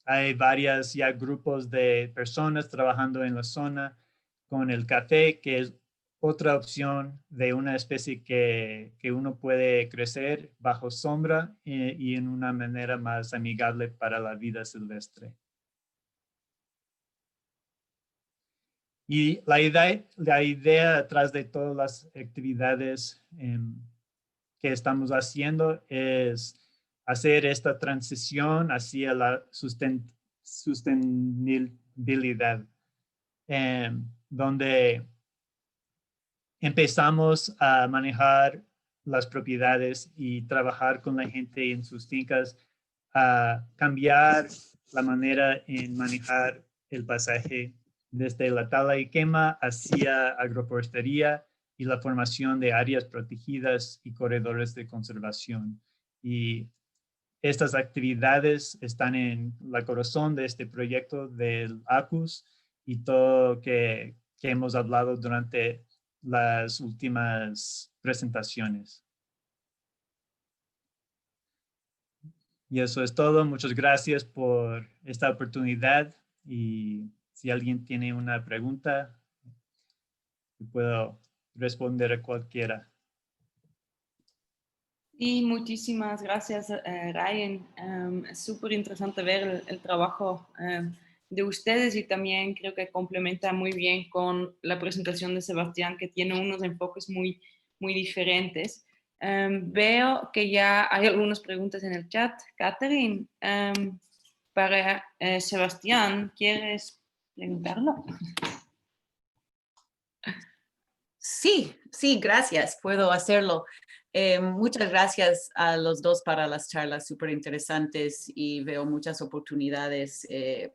Hay varios ya grupos de personas trabajando en la zona con el café, que es otra opción de una especie que uno puede crecer bajo sombra y en una manera más amigable para la vida silvestre. Y la idea detrás de todas las actividades que estamos haciendo es hacer esta transición hacia la sostenibilidad, donde empezamos a manejar las propiedades y trabajar con la gente en sus fincas a cambiar la manera en manejar el pasaje desde la tala y quema hacia agroforestería y la formación de áreas protegidas y corredores de conservación. Y estas actividades están en la corazón de este proyecto del ACUS y todo que hemos hablado durante las últimas presentaciones. Y eso es todo. Muchas gracias por esta oportunidad, y si alguien tiene una pregunta, puedo responder a cualquiera. Y muchísimas gracias, Ryan. Es súper interesante ver el trabajo de ustedes, y también creo que complementa muy bien con la presentación de Sebastián, que tiene unos enfoques muy, muy diferentes. Veo que ya hay algunas preguntas en el chat. Catherine, para Sebastián, ¿quieres preguntarlo? Sí, gracias, puedo hacerlo. Muchas gracias a los dos para las charlas súper interesantes, y veo muchas oportunidades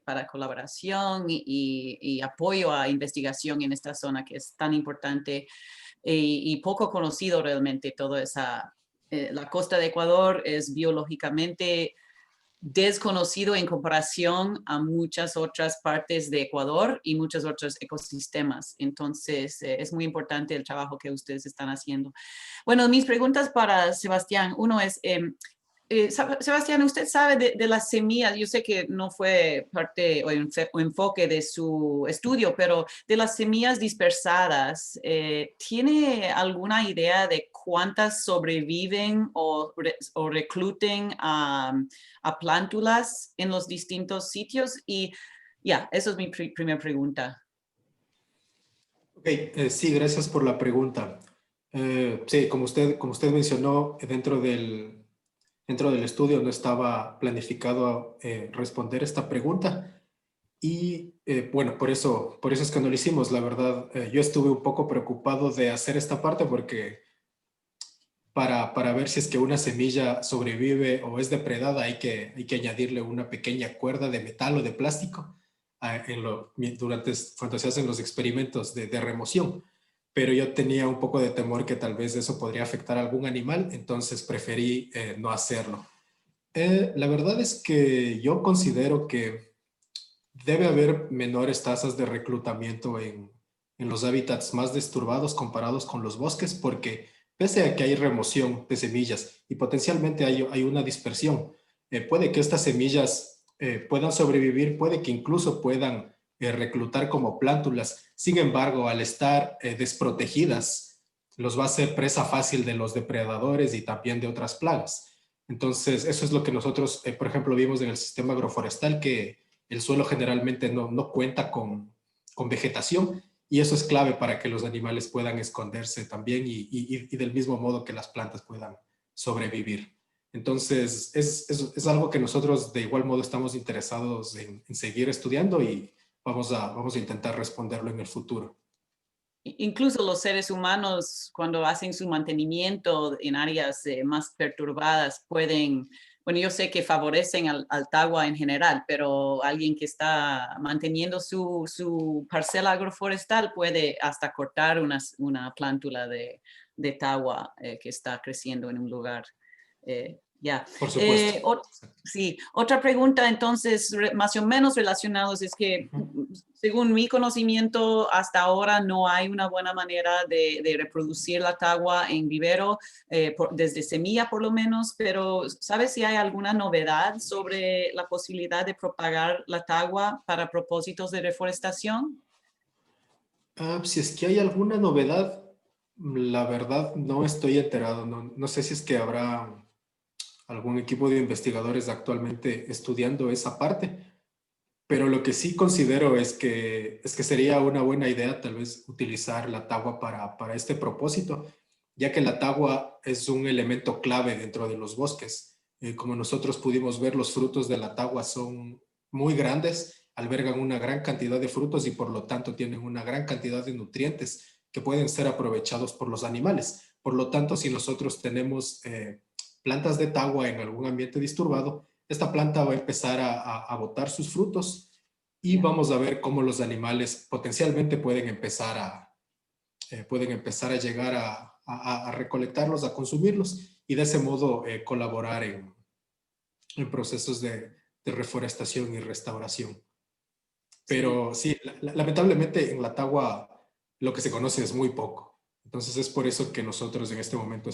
para colaboración y apoyo a investigación en esta zona que es tan importante y poco conocido realmente. Toda la costa de Ecuador es biológicamente desconocido en comparación a muchas otras partes de Ecuador y muchos otros ecosistemas. Entonces, es muy importante el trabajo que ustedes están haciendo. Bueno, mis preguntas para Sebastián. Uno es, Sebastián, usted sabe de las semillas, yo sé que no fue parte o enfoque de su estudio, pero de las semillas dispersadas, ¿tiene alguna idea de cuántas sobreviven o recluten a plántulas en los distintos sitios? Y ya, eso es mi primera pregunta. Ok, sí, gracias por la pregunta. Sí, como usted mencionó, dentro del estudio no estaba planificado responder esta pregunta y bueno, por eso es que no lo hicimos. La verdad, yo estuve un poco preocupado de hacer esta parte porque para ver si es que una semilla sobrevive o es depredada hay que añadirle una pequeña cuerda de metal o de plástico cuando se hacen los experimentos de remoción. Pero yo tenía un poco de temor que tal vez eso podría afectar a algún animal, entonces preferí no hacerlo. La verdad es que yo considero que debe haber menores tasas de reclutamiento en los hábitats más disturbados comparados con los bosques, porque pese a que hay remoción de semillas y potencialmente hay una dispersión, puede que estas semillas puedan sobrevivir, puede que incluso puedan reclutar como plántulas. Sin embargo, al estar desprotegidas, los va a ser presa fácil de los depredadores y también de otras plagas. Entonces, eso es lo que nosotros, por ejemplo, vimos en el sistema agroforestal, que el suelo generalmente no cuenta con vegetación y eso es clave para que los animales puedan esconderse también y del mismo modo que las plantas puedan sobrevivir. Entonces, es algo que nosotros de igual modo estamos interesados en seguir estudiando y vamos a intentar responderlo en el futuro. Incluso los seres humanos, cuando hacen su mantenimiento en áreas más perturbadas, pueden, bueno, yo sé que favorecen al tagua en general, pero alguien que está manteniendo su parcela agroforestal puede hasta cortar una plántula de tagua que está creciendo en un lugar. Ya. Por supuesto. Sí, otra pregunta entonces, más o menos relacionados, es que según mi conocimiento, hasta ahora no hay una buena manera de reproducir la tagua en vivero, desde semilla por lo menos, pero ¿sabes si hay alguna novedad sobre la posibilidad de propagar la tagua para propósitos de reforestación? Si es que hay alguna novedad, la verdad no estoy enterado. No sé si es que habrá algún equipo de investigadores actualmente estudiando esa parte, pero lo que sí considero es que sería una buena idea tal vez utilizar la tagua para este propósito, ya que la tagua es un elemento clave dentro de los bosques. Como nosotros pudimos ver, los frutos de la tagua son muy grandes, albergan una gran cantidad de frutos y por lo tanto tienen una gran cantidad de nutrientes que pueden ser aprovechados por los animales. Por lo tanto, si nosotros tenemos plantas de tagua en algún ambiente disturbado, esta planta va a empezar a botar sus frutos y vamos a ver cómo los animales potencialmente pueden empezar a llegar a recolectarlos, a consumirlos y de ese modo colaborar en procesos de reforestación y restauración. Pero sí, lamentablemente en la tagua lo que se conoce es muy poco. Entonces es por eso que nosotros en este momento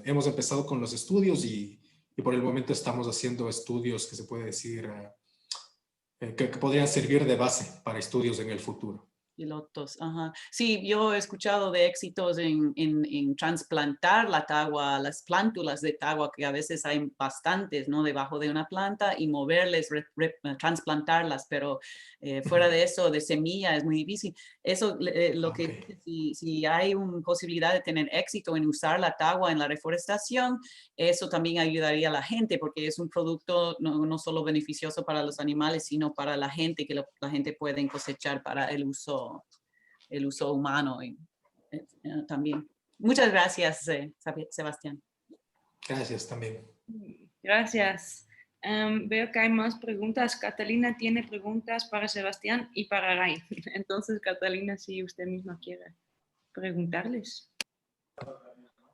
hemos empezado con los estudios y por el momento estamos haciendo estudios que se puede decir que podrían servir de base para estudios en el futuro. Pilotos, ajá. Sí, yo he escuchado de éxitos en trasplantar la tagua, las plántulas de tagua, que a veces hay bastantes, ¿no? Debajo de una planta y moverles, trasplantarlas, pero fuera de eso, de semilla, es muy difícil. Eso, lo que si hay una posibilidad de tener éxito en usar la tagua en la reforestación, eso también ayudaría a la gente, porque es un producto no solo beneficioso para los animales, sino para la gente, que la gente puede cosechar para el uso humano también. Muchas gracias, Sebastián. Gracias también. Gracias. Veo que hay más preguntas. Catalina tiene preguntas para Sebastián y para Ray. Entonces, Catalina, si usted misma quiere preguntarles.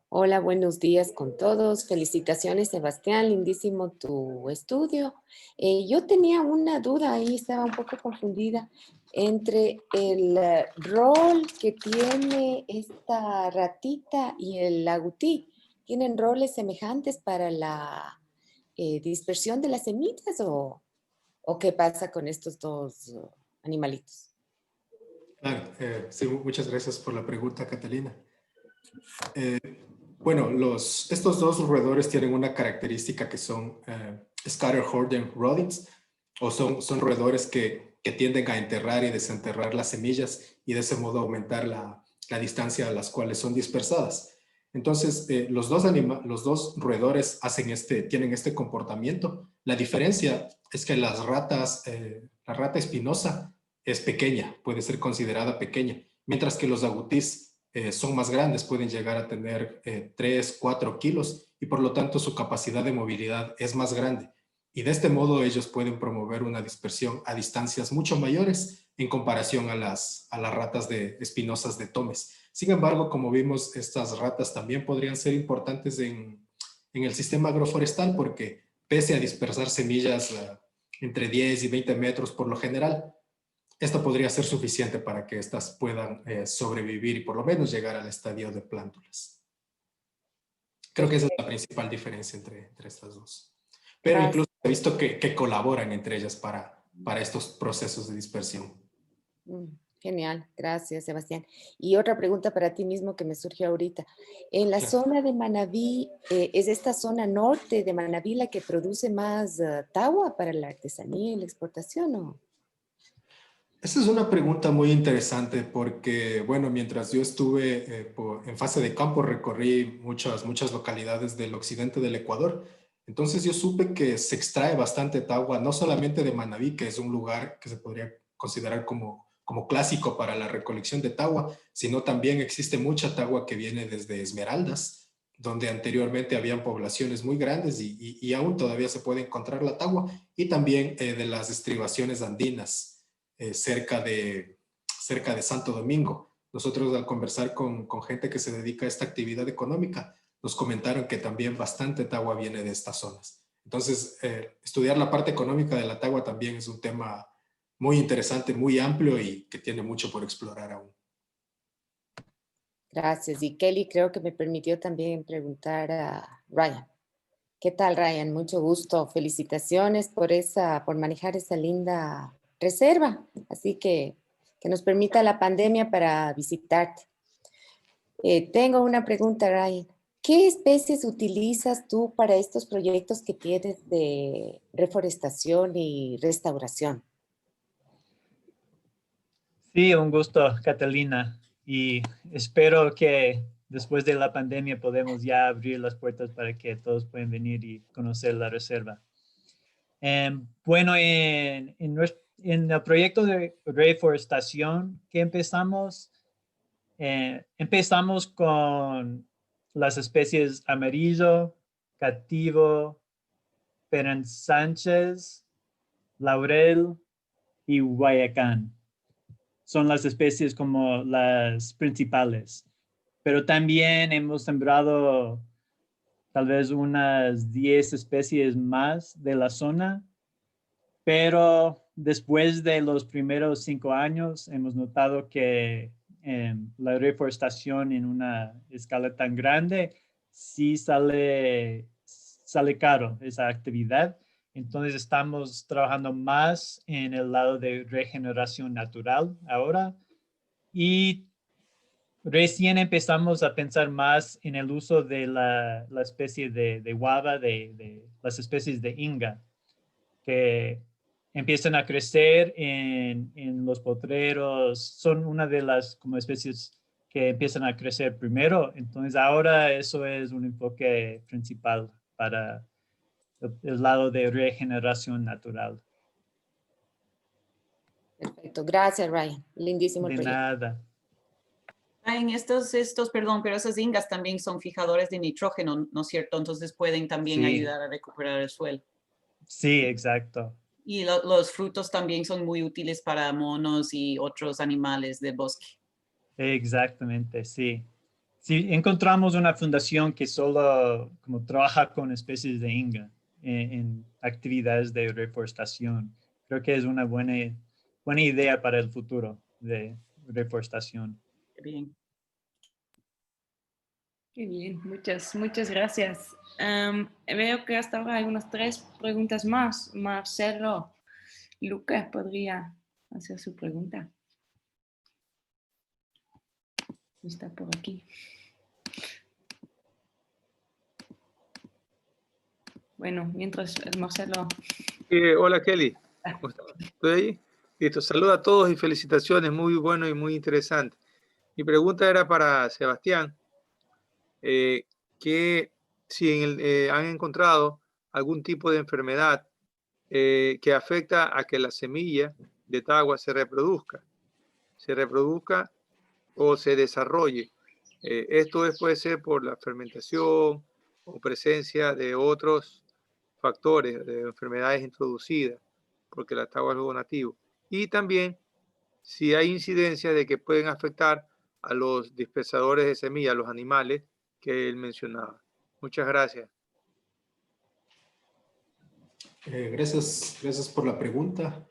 Hola, buenos días con todos. Felicitaciones, Sebastián, lindísimo tu estudio. Yo tenía una duda ahí, estaba un poco confundida entre el rol que tiene esta ratita y el agutí. ¿Tienen roles semejantes para la dispersión de las semillas o qué pasa con estos dos animalitos? Claro, sí, muchas gracias por la pregunta, Catalina. Bueno, estos dos roedores tienen una característica que son Scatterhorn rodents, o son roedores que tienden a enterrar y desenterrar las semillas y de ese modo aumentar la distancia a las cuales son dispersadas. Entonces, los dos roedores tienen este comportamiento. La diferencia es que la rata espinosa es pequeña, puede ser considerada pequeña, mientras que los agutís son más grandes, pueden llegar a tener 3, 4 kilos y por lo tanto su capacidad de movilidad es más grande. Y de este modo ellos pueden promover una dispersión a distancias mucho mayores en comparación a las ratas espinosas de Tomes. Sin embargo, como vimos, estas ratas también podrían ser importantes en el sistema agroforestal porque pese a dispersar semillas entre 10 y 20 metros por lo general, esto podría ser suficiente para que éstas puedan sobrevivir y por lo menos llegar al estadio de plántulas. Creo que esa es la principal diferencia entre estas dos. Pero incluso he visto que colaboran entre ellas para estos procesos de dispersión. Genial, gracias Sebastián. Y otra pregunta para ti mismo que me surgió ahorita. En la zona de Manabí, ¿es esta zona norte de Manabí la que produce más tagua para la artesanía y la exportación o...? Esa es una pregunta muy interesante porque, bueno, mientras yo estuve en fase de campo, recorrí muchas localidades del occidente del Ecuador. Entonces yo supe que se extrae bastante tagua, no solamente de Manabí, que es un lugar que se podría considerar como clásico para la recolección de tagua, sino también existe mucha tagua que viene desde Esmeraldas, donde anteriormente habían poblaciones muy grandes y aún todavía se puede encontrar la tagua, y también de las estribaciones andinas. Cerca de Santo Domingo. Nosotros al conversar con gente que se dedica a esta actividad económica, nos comentaron que también bastante tagua viene de estas zonas. Entonces, estudiar la parte económica de la tagua también es un tema muy interesante, muy amplio y que tiene mucho por explorar aún. Gracias. Y Kelly creo que me permitió también preguntar a Ryan. ¿Qué tal, Ryan? Mucho gusto. Felicitaciones por manejar esa linda reserva. Así que nos permita la pandemia para visitarte. Tengo una pregunta, Ryan. ¿Qué especies utilizas tú para estos proyectos que tienes de reforestación y restauración? Sí, un gusto, Catalina. Y espero que después de la pandemia podemos ya abrir las puertas para que todos puedan venir y conocer la reserva. Bueno, en el proyecto de reforestación que empezamos con las especies amarillo, cativo, Peren Sánchez, laurel y guayacán. Son las especies como las principales. Pero también hemos sembrado tal vez unas 10 especies más de la zona, pero después de los primeros 5 años hemos notado que la reforestación en una escala tan grande sí sale caro esa actividad. Entonces estamos trabajando más en el lado de regeneración natural ahora y recién empezamos a pensar más en el uso de la especie de guava, de las especies de inga, que empiezan a crecer en los potreros. Son una de las como especies que empiezan a crecer primero. Entonces ahora eso es un enfoque principal para el lado de regeneración natural. Perfecto. Gracias, Ryan. Lindísimo el proyecto. De nada. En perdón, pero esas ingas también son fijadores de nitrógeno, ¿no es cierto? Entonces pueden también ayudar a recuperar el suelo. Sí, exacto. Y los frutos también son muy útiles para monos y otros animales de bosque. Exactamente, sí. Sí, encontramos una fundación que solo como trabaja con especies de inga en actividades de reforestación. Creo que es una buena idea para el futuro de reforestación. Bien. Qué bien, muchas gracias. Veo que hasta ahora hay unas 3 preguntas más. Marcelo Lucas podría hacer su pregunta. Está por aquí. Bueno, mientras Marcelo... Hola Kelly, ¿cómo estás? ¿Estoy ahí? Listo, saludos a todos y felicitaciones, muy bueno y muy interesante. Mi pregunta era para Sebastián, que si han encontrado algún tipo de enfermedad que afecta a que la semilla de tagua se reproduzca o se desarrolle. Esto puede ser por la fermentación o presencia de otros factores de enfermedades introducidas, porque la tagua es algo nativo. Y también si hay incidencia de que pueden afectar a los dispersadores de semillas, los animales que él mencionaba. Muchas gracias. Gracias por la pregunta.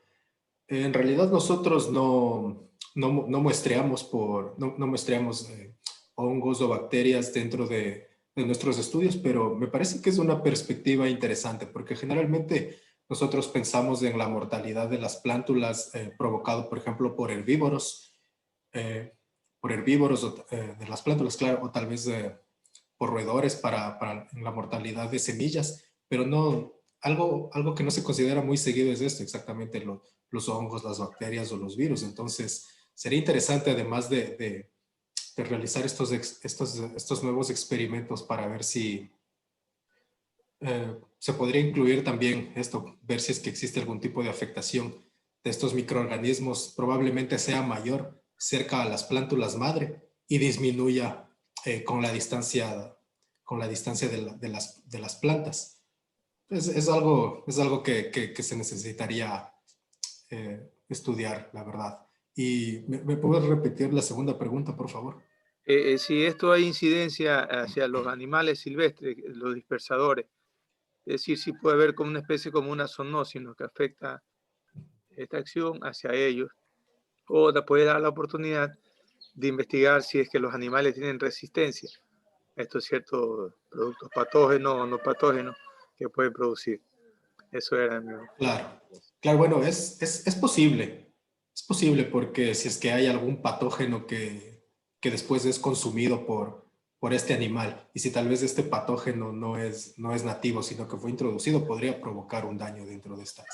En realidad nosotros no muestreamos hongos o bacterias dentro de nuestros estudios, pero me parece que es una perspectiva interesante porque generalmente nosotros pensamos en la mortalidad de las plántulas provocado, por ejemplo, por herbívoros de las plántulas, claro, o tal vez por roedores para la mortalidad de semillas, pero no, algo que no se considera muy seguido es esto, exactamente los hongos, las bacterias o los virus. Entonces, sería interesante además de realizar estos nuevos experimentos para ver si se podría incluir también esto, ver si es que existe algún tipo de afectación de estos microorganismos, probablemente sea mayor cerca a las plántulas madre y disminuya con la distancia de las plantas. Es algo que se necesitaría estudiar, la verdad. ¿Y me puedes repetir la segunda pregunta, por favor? Si esto hay incidencia hacia los animales silvestres, los dispersadores, es decir, si puede haber como una especie como una zoonosis, ¿no?, que afecta esta acción hacia ellos, o te puede dar la oportunidad de investigar si es que los animales tienen resistencia a estos ciertos productos patógenos o no patógenos que pueden producir. Eso era mi... Claro, bueno, es posible. Es posible porque si es que hay algún patógeno que después es consumido por este animal, y si tal vez este patógeno no es nativo, sino que fue introducido, podría provocar un daño dentro de estas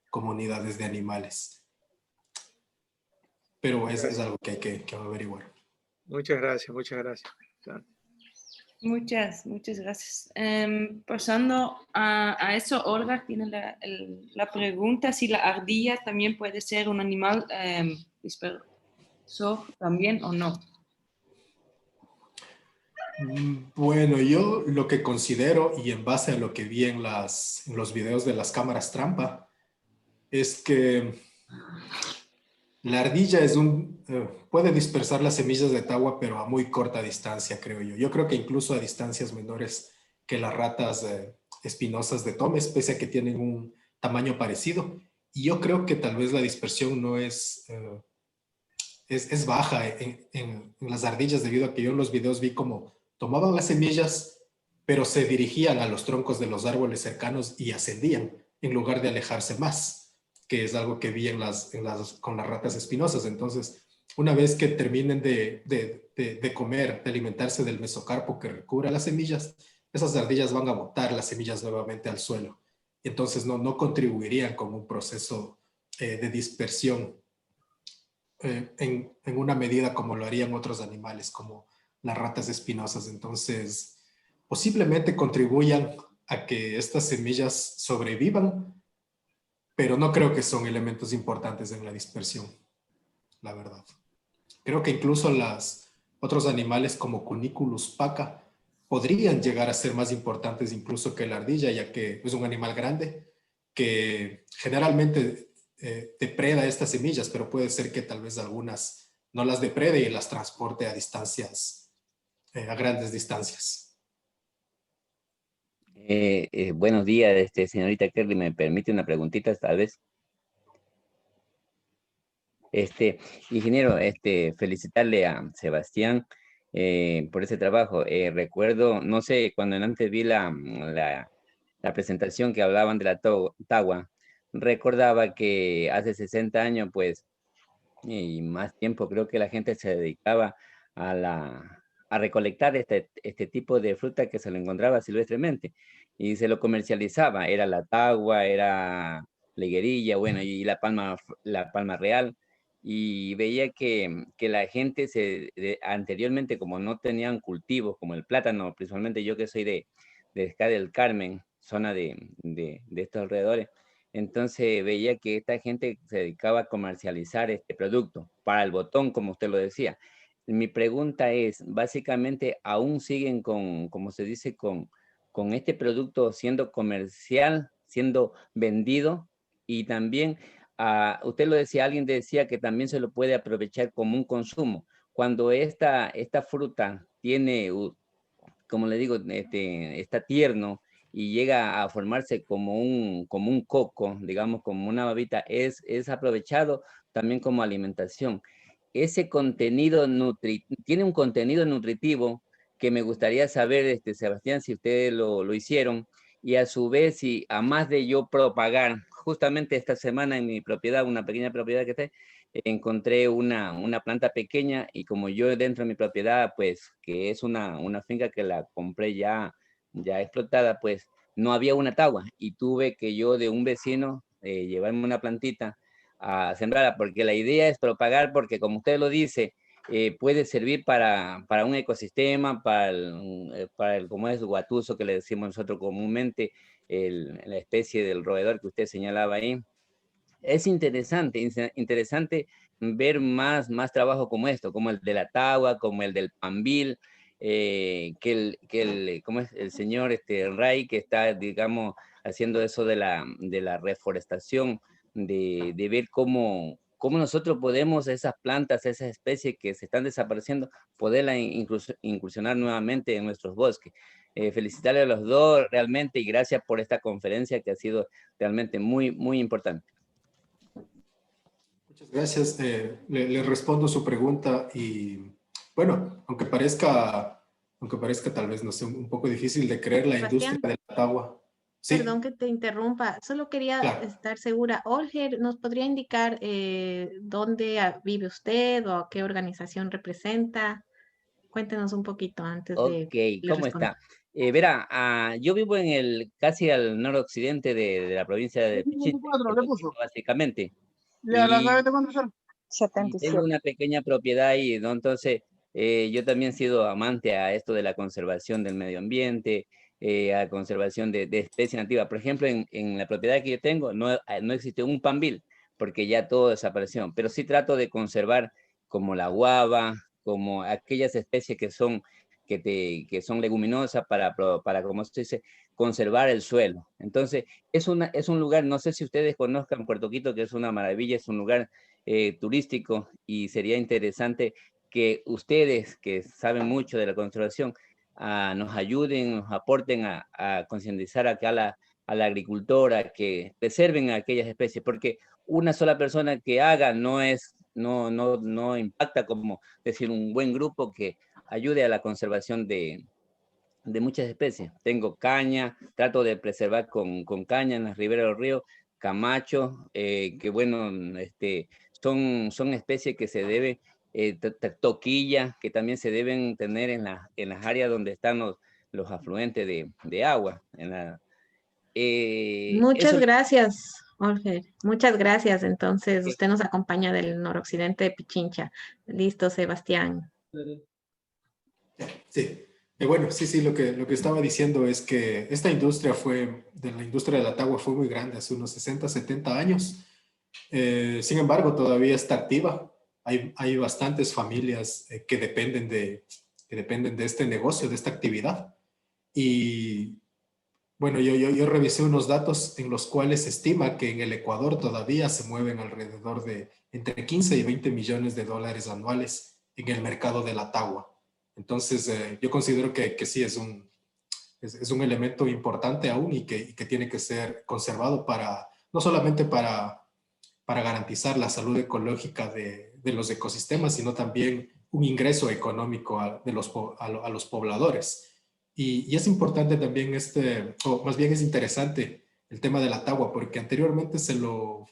comunidades de animales. Pero es algo que hay que averiguar. Muchas gracias, muchas gracias. Muchas gracias. Pasando a eso, Olga tiene la pregunta si la ardilla también puede ser un animal dispersor también o no. Bueno, yo lo que considero, y en base a lo que vi en los videos de las cámaras trampa, es que la ardilla puede dispersar las semillas de tagua, pero a muy corta distancia, creo yo. Yo creo que incluso a distancias menores que las ratas espinosas de Tomes, pese a que tienen un tamaño parecido. Y yo creo que tal vez la dispersión no es baja en las ardillas, debido a que yo en los videos vi como tomaban las semillas, pero se dirigían a los troncos de los árboles cercanos y ascendían en lugar de alejarse más, que es algo que vi con las ratas espinosas. Entonces, una vez que terminen de comer, de alimentarse del mesocarpo que recubre las semillas, esas ardillas van a botar las semillas nuevamente al suelo. Entonces, no contribuirían con un proceso de dispersión en una medida como lo harían otros animales, como las ratas espinosas. Entonces, posiblemente contribuyan a que estas semillas sobrevivan, pero no creo que son elementos importantes en la dispersión, la verdad. Creo que incluso otros animales como Cuniculus paca podrían llegar a ser más importantes incluso que la ardilla, ya que es un animal grande que generalmente depreda estas semillas, pero puede ser que tal vez algunas no las deprede y las transporte a distancias, a grandes distancias. Buenos días, señorita Kerry, ¿me permite una preguntita tal vez? Ingeniero, felicitarle a Sebastián por ese trabajo. Recuerdo, no sé, cuando antes vi la presentación que hablaban de la tagua, recordaba que hace 60 años, pues, y más tiempo, creo que la gente se dedicaba a recolectar este tipo de fruta que se lo encontraba silvestremente y se lo comercializaba. Era la tagua, era la higuerilla, bueno, y la palma real. Y veía que la gente anteriormente, como no tenían cultivos como el plátano, principalmente yo que soy de acá del Carmen, zona de estos alrededores, entonces veía que esta gente se dedicaba a comercializar este producto para el botón, como usted lo decía. Mi pregunta es, básicamente, ¿aún siguen con, como se dice, con este producto siendo comercial, siendo vendido? Y también, usted lo decía, alguien decía que también se lo puede aprovechar como un consumo. Cuando esta fruta tiene, como le digo, está tierno y llega a formarse como un coco, digamos, como una babita, es aprovechado también como alimentación. Ese contenido tiene un contenido nutritivo que me gustaría saber, Sebastián, si ustedes lo hicieron, y a su vez, si a más de yo propagar, justamente esta semana en mi propiedad, una pequeña propiedad que está, encontré una planta pequeña y como yo dentro de mi propiedad, pues que es una finca que la compré ya explotada, pues no había una tagua y tuve que yo de un vecino llevarme una plantita a sembrarla, porque la idea es propagar, porque como usted lo dice, puede servir para un ecosistema, para el como es guatuso que le decimos nosotros comúnmente, la especie del roedor que usted señalaba ahí. Es interesante ver más trabajo como esto, como el de la tagua, como el del pambil, ¿cómo es? El señor Ray, que está, digamos, haciendo eso de la reforestación, de ver cómo nosotros podemos esas plantas, esas especies que se están desapareciendo, poderlas incursionar nuevamente en nuestros bosques. Felicitarle a los dos realmente y gracias por esta conferencia que ha sido realmente muy, muy importante. Muchas gracias. Le respondo su pregunta y bueno, aunque parezca tal vez, no sé, un poco difícil de creer, la industria de la tagua. Sí, Perdón que te interrumpa, solo quería claro. estar segura. Olger, ¿nos podría indicar dónde vive usted o a qué organización representa? Cuéntenos un poquito antes de Ok, le ¿cómo respondo. está? Verá, yo vivo casi al noroccidente de la provincia de Pichincha, Puerto Quito, básicamente. Y tengo 77. una pequeña propiedad ahí, ¿no? Entonces, yo también he sido amante a esto de la conservación del medio ambiente, a conservación de especies nativas. Por ejemplo, en la propiedad que yo tengo no existe un pambil, porque ya todo desapareció, pero sí trato de conservar como la guava, como aquellas especies que son leguminosas para, como se dice, conservar el suelo. Entonces, es un lugar, no sé si ustedes conozcan Puerto Quito, que es una maravilla, es un lugar turístico y sería interesante que ustedes que saben mucho de la conservación nos ayuden, nos aporten a concientizar acá a la agricultora, que preserven aquellas especies, porque una sola persona que haga no impacta como decir un buen grupo que ayude a la conservación de muchas especies. Tengo caña, trato de preservar con caña en las riberas del río, camacho, que bueno, son especies que se deben, toquilla, que también se deben tener en las áreas donde están los afluentes de agua. Muchas Eso. gracias, Olger. Muchas gracias. Entonces, usted nos acompaña del noroccidente de Pichincha. Listo, Sebastián. Sí. Bueno, sí, lo que estaba diciendo es que esta industria la industria de la tagua fue muy grande hace unos 60, 70 años. Sin embargo, todavía está activa. Hay bastantes familias que dependen de este negocio, de esta actividad. Y bueno, yo revisé unos datos en los cuales se estima que en el Ecuador todavía se mueven alrededor de entre 15 y 20 millones de dólares anuales en el mercado de la tagua. Entonces, yo considero que sí es un elemento importante aún y que tiene que ser conservado no solamente para garantizar la salud ecológica de los ecosistemas, sino también un ingreso económico a los pobladores. Y es importante también o más bien es interesante el tema de la tagua, porque anteriormente se lo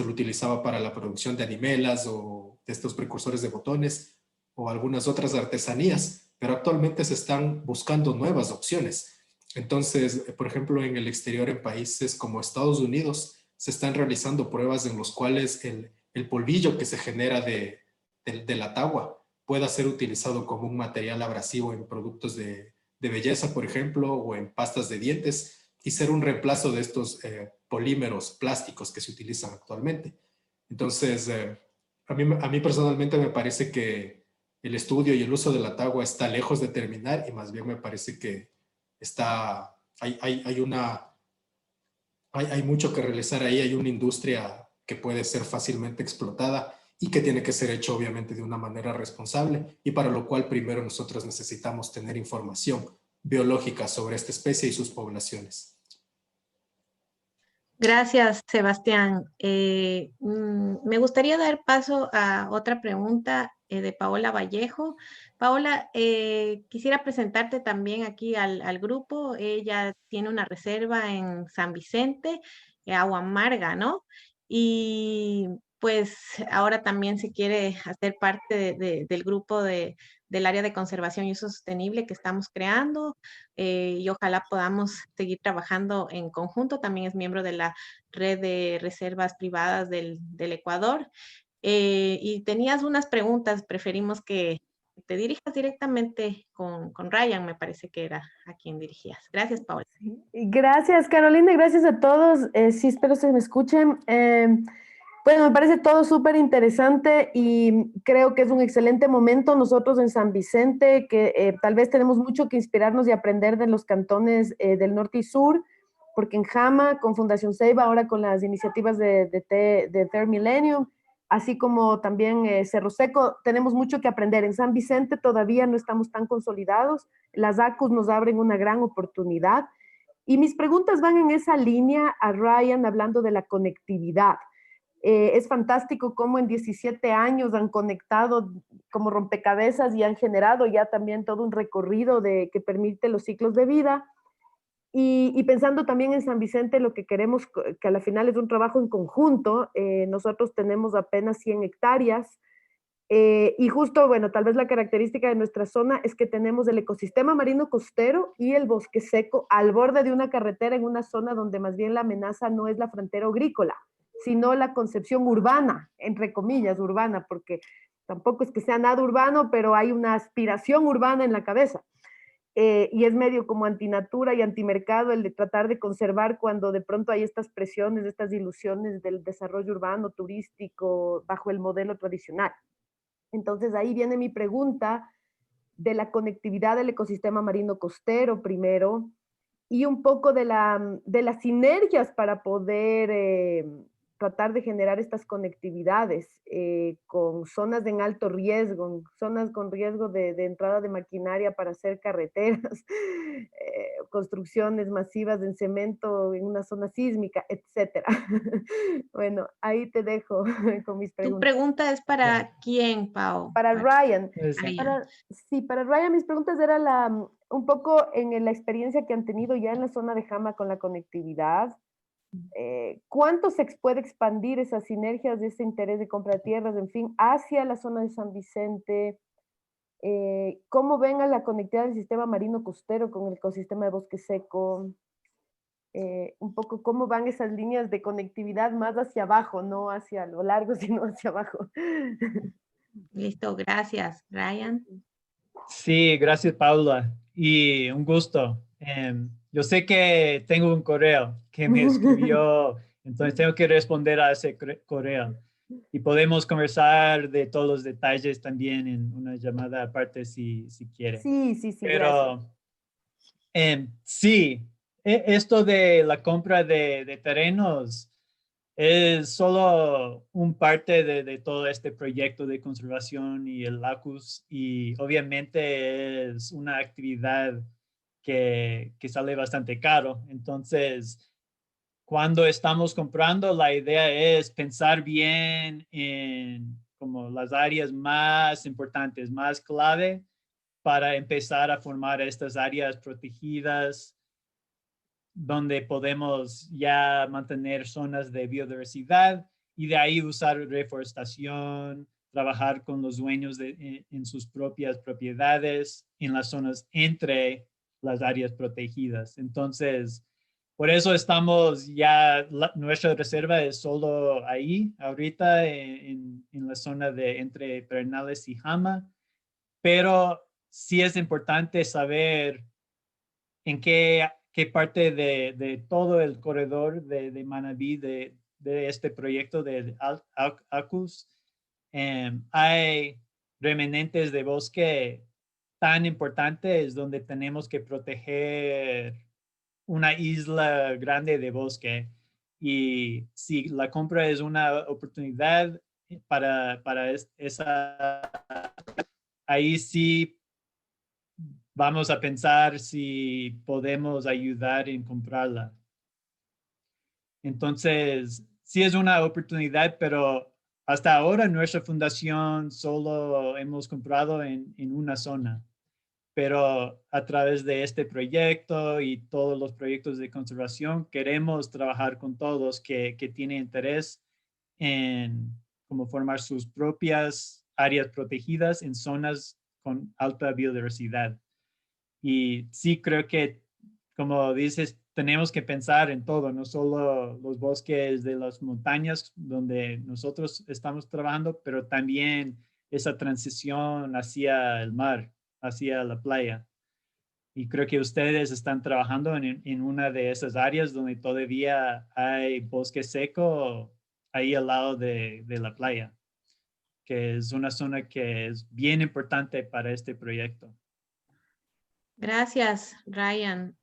utilizaba para la producción de animelas o de estos precursores de botones o algunas otras artesanías, pero actualmente se están buscando nuevas opciones. Entonces, por ejemplo, en el exterior, en países como Estados Unidos, se están realizando pruebas en los cuales el polvillo que se genera de la tagua pueda ser utilizado como un material abrasivo en productos de belleza, por ejemplo, o en pastas de dientes, y ser un reemplazo de estos polímeros plásticos que se utilizan actualmente. Entonces, a mí personalmente me parece que el estudio y el uso de la tagua está lejos de terminar, y más bien me parece que hay mucho que realizar ahí. Hay una industria que puede ser fácilmente explotada y que tiene que ser hecho obviamente de una manera responsable, y para lo cual primero nosotros necesitamos tener información biológica sobre esta especie y sus poblaciones. Gracias, Sebastián. Me gustaría dar paso a otra pregunta de Paola Vallejo. Paola, quisiera presentarte también aquí al grupo. Ella tiene una reserva en San Vicente, Agua Amarga, ¿no? Y pues ahora también se quiere hacer parte del grupo del área de conservación y uso sostenible que estamos creando, y ojalá podamos seguir trabajando en conjunto. También es miembro de la red de reservas privadas del Ecuador. Y tenías unas preguntas, preferimos que te dirijas directamente con Ryan, me parece que era a quien dirigías. Gracias, Paola. Gracias, Carolina, gracias a todos. Sí, espero se me escuchen. Bueno, me parece todo súper interesante y creo que es un excelente momento nosotros en San Vicente, que tal vez tenemos mucho que inspirarnos y aprender de los cantones del norte y sur, porque en Jama, con Fundación Ceiba, ahora con las iniciativas de Third Millennium, así como también Cerro Seco, tenemos mucho que aprender. En San Vicente todavía no estamos tan consolidados, las ACUS nos abren una gran oportunidad. Y mis preguntas van en esa línea a Ryan, hablando de la conectividad. Es fantástico cómo en 17 años han conectado como rompecabezas y han generado ya también todo un recorrido que permite los ciclos de vida. Y pensando también en San Vicente, lo que queremos, que a la final es un trabajo en conjunto, nosotros tenemos apenas 100 hectáreas, y justo, bueno, tal vez la característica de nuestra zona es que tenemos el ecosistema marino costero y el bosque seco al borde de una carretera, en una zona donde más bien la amenaza no es la frontera agrícola, sino la concepción urbana, entre comillas, urbana, porque tampoco es que sea nada urbano, pero hay una aspiración urbana en la cabeza. Y es medio como antinatura y antimercado el de tratar de conservar cuando de pronto hay estas presiones, estas ilusiones del desarrollo urbano, turístico, bajo el modelo tradicional. Entonces ahí viene mi pregunta de la conectividad del ecosistema marino costero primero, y un poco de las sinergias para poder tratar de generar estas conectividades con zonas en alto riesgo, zonas con riesgo de entrada de maquinaria para hacer carreteras, construcciones masivas en cemento en una zona sísmica, etcétera. Bueno, ahí te dejo con mis preguntas. ¿Tu pregunta es para quién, Pau? Para Ryan. Ryan. Para Ryan, mis preguntas eran un poco en la experiencia que han tenido ya en la zona de Jama con la conectividad. ¿Cuánto se puede expandir esas sinergias de ese interés de compra de tierras, en fin, hacia la zona de San Vicente? ¿Cómo ven a la conectividad del sistema marino costero con el ecosistema de bosque seco? Un poco cómo van esas líneas de conectividad más hacia abajo, no hacia lo largo, sino hacia abajo. Listo, gracias. Ryan. Sí, gracias, Paula. Y un gusto. Yo sé que tengo un correo que me escribió, entonces tengo que responder a ese correo. Y podemos conversar de todos los detalles también en una llamada aparte si quiere. Sí, pero sí, esto de la compra de terrenos es solo un parte de todo este proyecto de conservación y el ACUS, y obviamente es una actividad que sale bastante caro. Entonces, cuando estamos comprando, la idea es pensar bien en como las áreas más importantes, más clave para empezar a formar estas áreas protegidas donde podemos ya mantener zonas de biodiversidad y de ahí usar reforestación, trabajar con los dueños en sus propias propiedades en las zonas entre las áreas protegidas. Entonces, por eso estamos ya, nuestra reserva es solo ahí, ahorita en la zona de entre Pedernales y Jama, pero sí es importante saber en qué parte de todo el corredor de Manabí, de este proyecto de ACUS, hay remanentes de bosque tan importantes donde tenemos que proteger una isla grande de bosque. Y si la compra es una oportunidad para esa, ahí sí vamos a pensar si podemos ayudar en comprarla. Entonces, sí es una oportunidad, pero hasta ahora nuestra fundación solo hemos comprado en una zona. Pero a través de este proyecto y todos los proyectos de conservación, queremos trabajar con todos que tienen interés en cómo formar sus propias áreas protegidas en zonas con alta biodiversidad. Y sí creo que, como dices, tenemos que pensar en todo, no solo los bosques de las montañas donde nosotros estamos trabajando, pero también esa transición hacia el mar, hacia la playa. Y creo que ustedes están trabajando en una de esas áreas donde todavía hay bosque seco ahí al lado de la playa, que es una zona que es bien importante para este proyecto. Gracias, Ryan.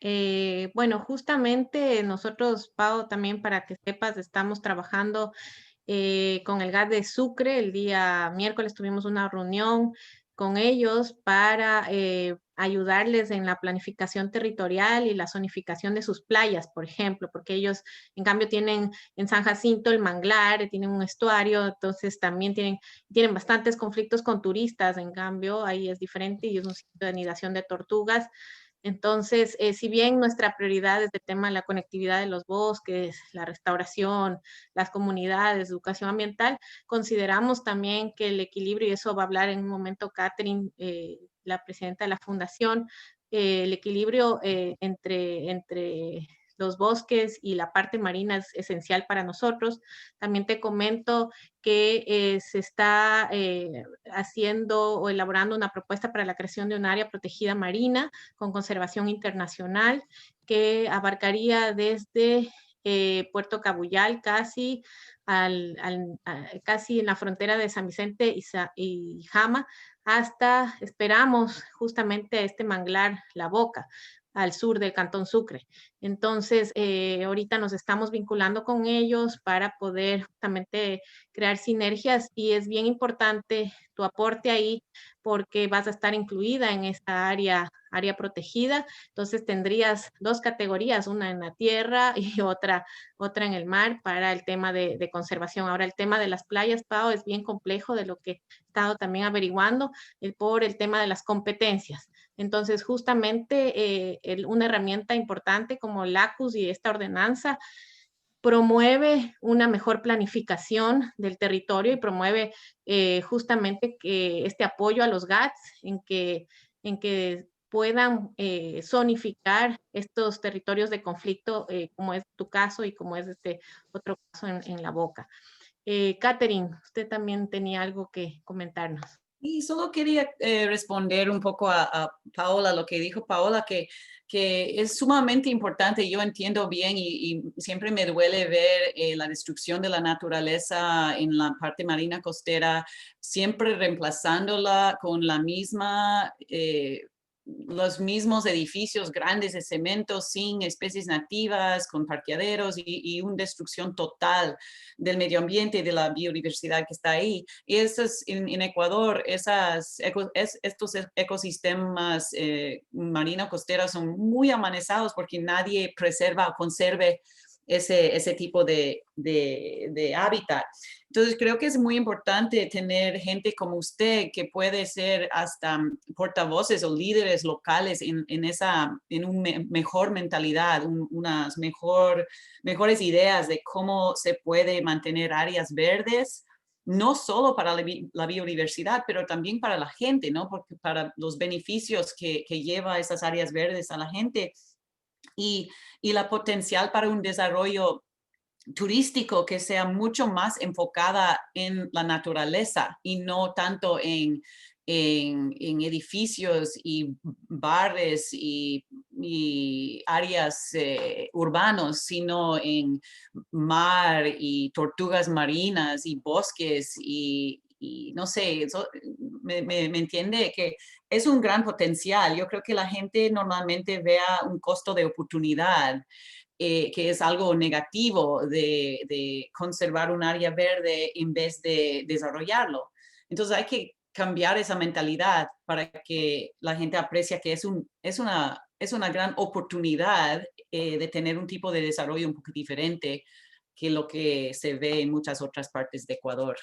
Bueno, justamente nosotros, Pau, también para que sepas, estamos trabajando con el GAT de Sucre. El día miércoles tuvimos una reunión con ellos para ayudarles en la planificación territorial y la zonificación de sus playas, por ejemplo, porque ellos en cambio tienen en San Jacinto el manglar, tienen un estuario, entonces también tienen bastantes conflictos con turistas, en cambio ahí es diferente y es un sitio de anidación de tortugas. Entonces, si bien nuestra prioridad es el tema de la conectividad de los bosques, la restauración, las comunidades, educación ambiental, consideramos también que el equilibrio, y eso va a hablar en un momento Catherine, la presidenta de la fundación, el equilibrio entre los bosques y la parte marina es esencial para nosotros. También te comento que se está haciendo o elaborando una propuesta para la creación de un área protegida marina con conservación internacional que abarcaría desde Puerto Cabuyal casi casi en la frontera de San Vicente y Jama, hasta, esperamos, justamente este manglar La Boca, al sur del Cantón Sucre. Entonces, ahorita nos estamos vinculando con ellos para poder justamente crear sinergias y es bien importante tu aporte ahí porque vas a estar incluida en esta área protegida. Entonces, tendrías dos categorías, una en la tierra y otra en el mar para el tema de conservación. Ahora, el tema de las playas, Pau, es bien complejo de lo que he estado también averiguando por el tema de las competencias. Entonces, justamente una herramienta importante como el ACUS y esta ordenanza promueve una mejor planificación del territorio y promueve justamente que este apoyo a los GATS en que puedan zonificar estos territorios de conflicto, como es tu caso y como es este otro caso en La Boca. Catherine, usted también tenía algo que comentarnos. Y solo quería responder un poco a Paola, lo que dijo Paola, que es sumamente importante. Yo entiendo bien y siempre me duele ver la destrucción de la naturaleza en la parte marina costera, siempre reemplazándola con la misma... los mismos edificios grandes de cemento sin especies nativas, con parqueaderos y una destrucción total del medio ambiente y de la biodiversidad que está ahí. Y en Ecuador, estos ecosistemas marino-costeros son muy amenazados porque nadie preserva o conserve ese tipo de hábitat. Entonces, creo que es muy importante tener gente como usted que puede ser hasta portavoces o líderes locales en una mejor mentalidad, unas mejores ideas de cómo se puede mantener áreas verdes, no solo para la biodiversidad, pero también para la gente, ¿no? Porque para los beneficios que lleva esas áreas verdes a la gente y la potencial para un desarrollo turístico que sea mucho más enfocada en la naturaleza y no tanto en edificios y bares y áreas urbanos, sino en mar y tortugas marinas y bosques y no sé, eso, me entiende que es un gran potencial. Yo creo que la gente normalmente vea un costo de oportunidad, que es algo negativo de conservar un área verde en vez de desarrollarlo. Entonces hay que cambiar esa mentalidad para que la gente aprecie que es una gran oportunidad de tener un tipo de desarrollo un poco diferente que lo que se ve en muchas otras partes de Ecuador.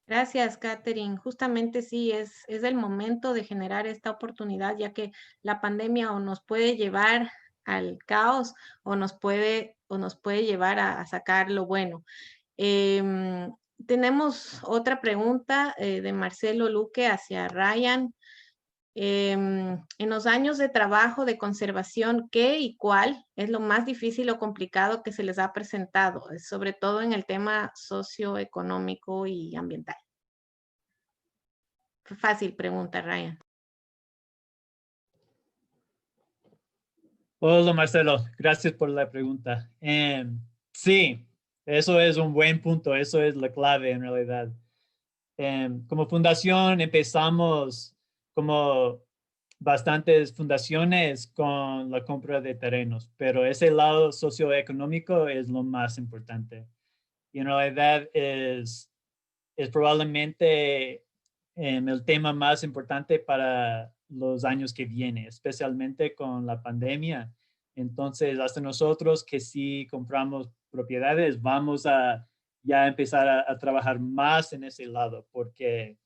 Gracias, Catherine. Justamente sí, es el momento de generar esta oportunidad, ya que la pandemia o nos puede llevar al caos o nos puede llevar a sacar lo bueno. Tenemos otra pregunta de Marcelo Luque hacia Ryan. En los años de trabajo de conservación, ¿qué y cuál es lo más difícil o complicado que se les ha presentado, sobre todo en el tema socioeconómico y ambiental? Fácil pregunta, Ryan. Hola, Marcelo. Gracias por la pregunta. Sí, eso es un buen punto. Eso es la clave en realidad. Como fundación empezamos como bastantes fundaciones con la compra de terrenos, pero ese lado socioeconómico es lo más importante. Y en realidad es probablemente el tema más importante para los años que vienen, especialmente con la pandemia. Entonces, hasta nosotros que sí compramos propiedades, vamos a ya empezar a trabajar más en ese lado, porque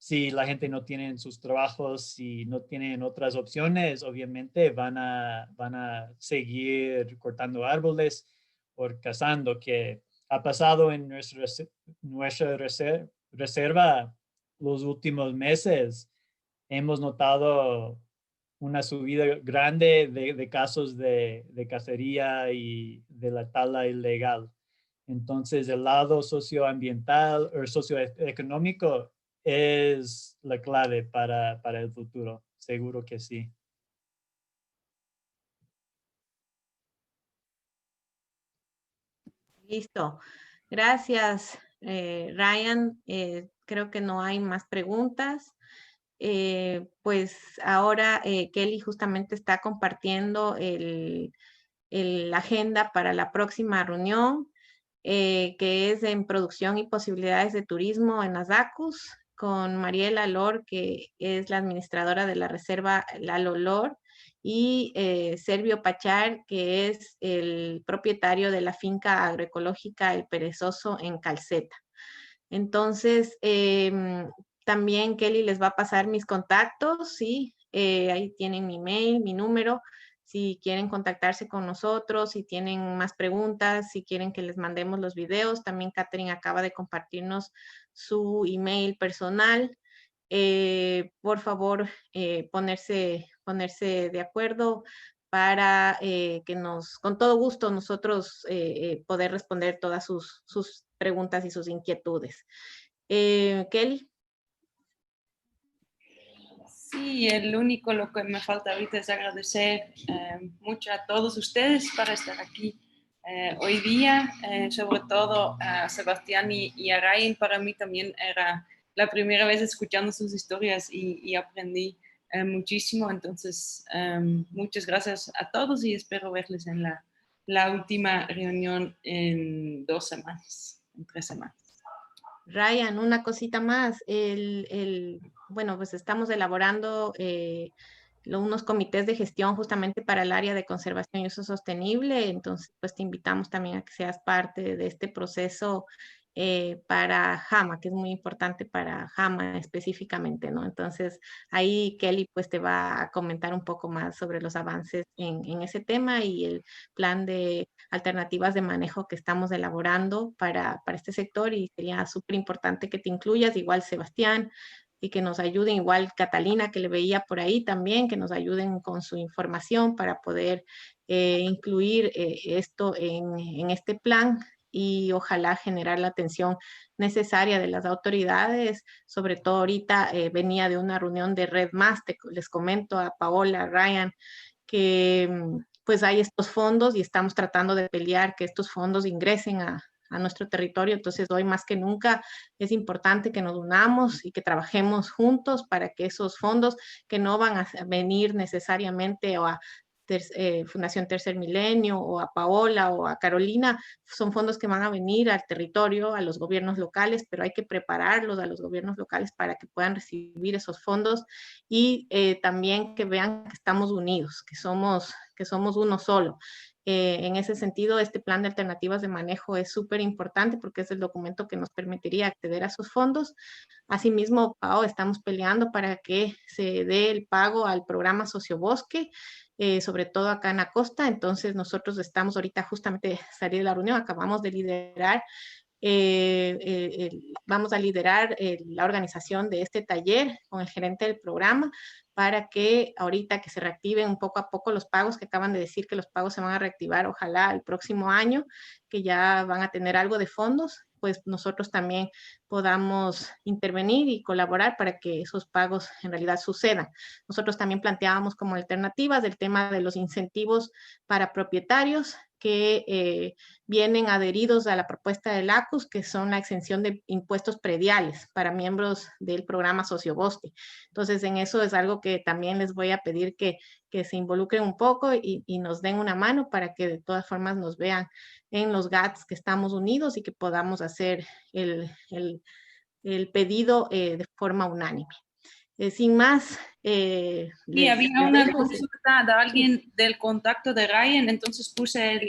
si la gente no tiene sus trabajos, si no tienen otras opciones, obviamente van a seguir cortando árboles o cazando, que ha pasado en nuestra reserva los últimos meses. Hemos notado una subida grande de casos de cacería y de la tala ilegal. Entonces, el lado socioambiental o socioeconómico es la clave para el futuro. Seguro que sí. Listo. Gracias, Ryan. Creo que no hay más preguntas. Pues ahora Kelly justamente está compartiendo la agenda para la próxima reunión, que es en producción y posibilidades de turismo en Azacus, con Mariela Lor, que es la administradora de la reserva Lalo Lor, y Servio Pachar, que es el propietario de la finca agroecológica El Perezoso en Calceta. Entonces, también Kelly les va a pasar mis contactos, ¿sí? Ahí tienen mi mail, mi número, si quieren contactarse con nosotros, si tienen más preguntas, si quieren que les mandemos los videos. También Catherine acaba de compartirnos su email personal. Por favor, ponerse de acuerdo para que con todo gusto nosotros poder responder todas sus preguntas y sus inquietudes. Kelly. Sí, lo que me falta ahorita es agradecer mucho a todos ustedes para estar aquí hoy día, sobre todo a Sebastián y a Ryan. Para mí también era la primera vez escuchando sus historias y aprendí muchísimo. Entonces, muchas gracias a todos y espero verles en la última reunión en 2 semanas, en 3 semanas. Ryan, una cosita más. Bueno, pues estamos elaborando unos comités de gestión justamente para el área de conservación y uso sostenible. Entonces, pues te invitamos también a que seas parte de este proceso para JAMA, que es muy importante para JAMA específicamente, ¿no? Entonces, ahí Kelly pues te va a comentar un poco más sobre los avances en ese tema y el plan de alternativas de manejo que estamos elaborando para este sector, y sería súper importante que te incluyas, igual Sebastián, y que nos ayuden, igual Catalina, que le veía por ahí también, que nos ayuden con su información para poder incluir esto en este plan, y ojalá generar la atención necesaria de las autoridades. Sobre todo ahorita venía de una reunión de Red Más, les comento a Paola, Ryan, que pues hay estos fondos y estamos tratando de pelear que estos fondos ingresen a nuestro territorio. Entonces hoy más que nunca es importante que nos unamos y que trabajemos juntos para que esos fondos, que no van a venir necesariamente o a Fundación Tercer Milenio o a Paola o a Carolina, son fondos que van a venir al territorio, a los gobiernos locales, pero hay que prepararlos a los gobiernos locales para que puedan recibir esos fondos, y también que vean que estamos unidos, que somos uno solo. En ese sentido, este plan de alternativas de manejo es súper importante porque es el documento que nos permitiría acceder a esos fondos. Asimismo, Pao, estamos peleando para que se dé el pago al programa Sociobosque, sobre todo acá en la costa. Entonces, nosotros estamos ahorita justamente salir de la reunión, acabamos de liderar, vamos a liderar la organización de este taller con el gerente del programa, para que ahorita que se reactiven un poco a poco los pagos, que acaban de decir que los pagos se van a reactivar ojalá el próximo año, que ya van a tener algo de fondos, pues nosotros también podamos intervenir y colaborar para que esos pagos en realidad sucedan. Nosotros también planteábamos como alternativas el tema de los incentivos para propietarios que vienen adheridos a la propuesta del ACUS, que son la exención de impuestos prediales para miembros del programa Sociobosque. Entonces, en eso es algo que también les voy a pedir que se involucren un poco y nos den una mano para que de todas formas nos vean en los GATS, que estamos unidos y que podamos hacer el pedido de forma unánime. Sin más. Sí, había una consulta de alguien del contacto de Ryan, entonces puse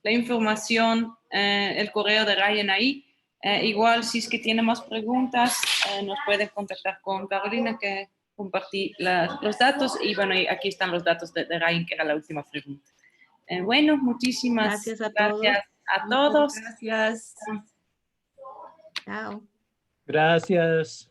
la información, el correo de Ryan ahí. Igual, si es que tiene más preguntas, nos pueden contactar con Carolina, que compartí los datos. Y bueno, aquí están los datos de Ryan, que era la última pregunta. Bueno, muchísimas gracias a todos. Gracias. Chao. Gracias.